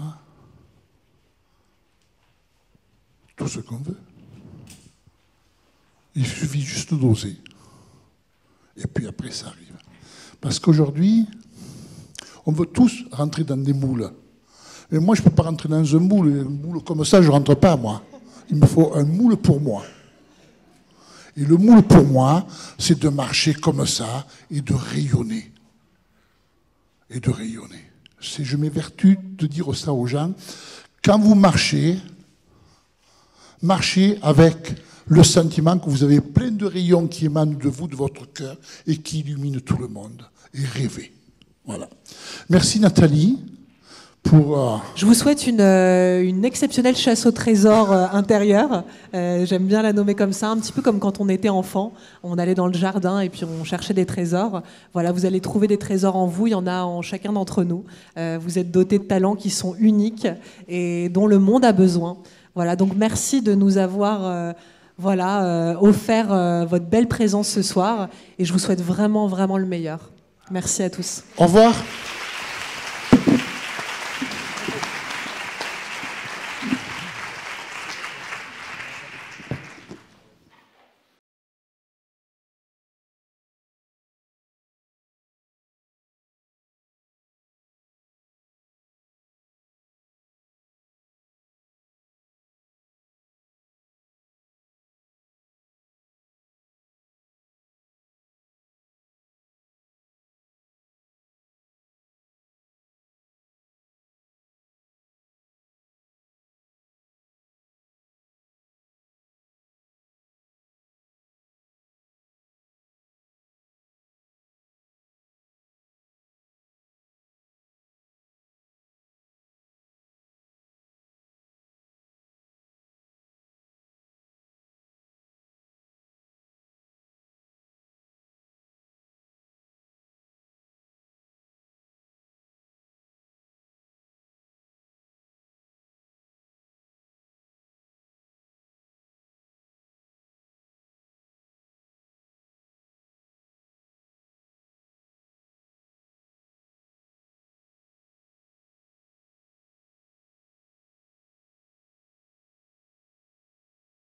tout ce qu'on veut. Il suffit juste d'oser. Et puis après, ça arrive. Parce qu'aujourd'hui, on veut tous rentrer dans des moules. Mais moi, je ne peux pas rentrer dans un moule comme ça, je ne rentre pas, moi. Il me faut un moule pour moi. Et le moule pour moi, c'est de marcher comme ça et de rayonner. Et de rayonner. Je m'évertue de dire ça aux gens. Quand vous marchez avec le sentiment que vous avez plein de rayons qui émanent de vous, de votre cœur, et qui illuminent tout le monde. Et rêvez. Voilà. Merci Nathalie. Je vous souhaite une exceptionnelle chasse au trésor intérieure. J'aime bien la nommer comme ça, un petit peu comme quand on était enfant. On allait dans le jardin et puis on cherchait des trésors. Voilà, vous allez trouver des trésors en vous, il y en a en chacun d'entre nous. Vous êtes dotés de talents qui sont uniques et dont le monde a besoin. Voilà, donc merci de nous avoir offert votre belle présence ce soir. Et je vous souhaite vraiment, vraiment le meilleur. Merci à tous. Au revoir.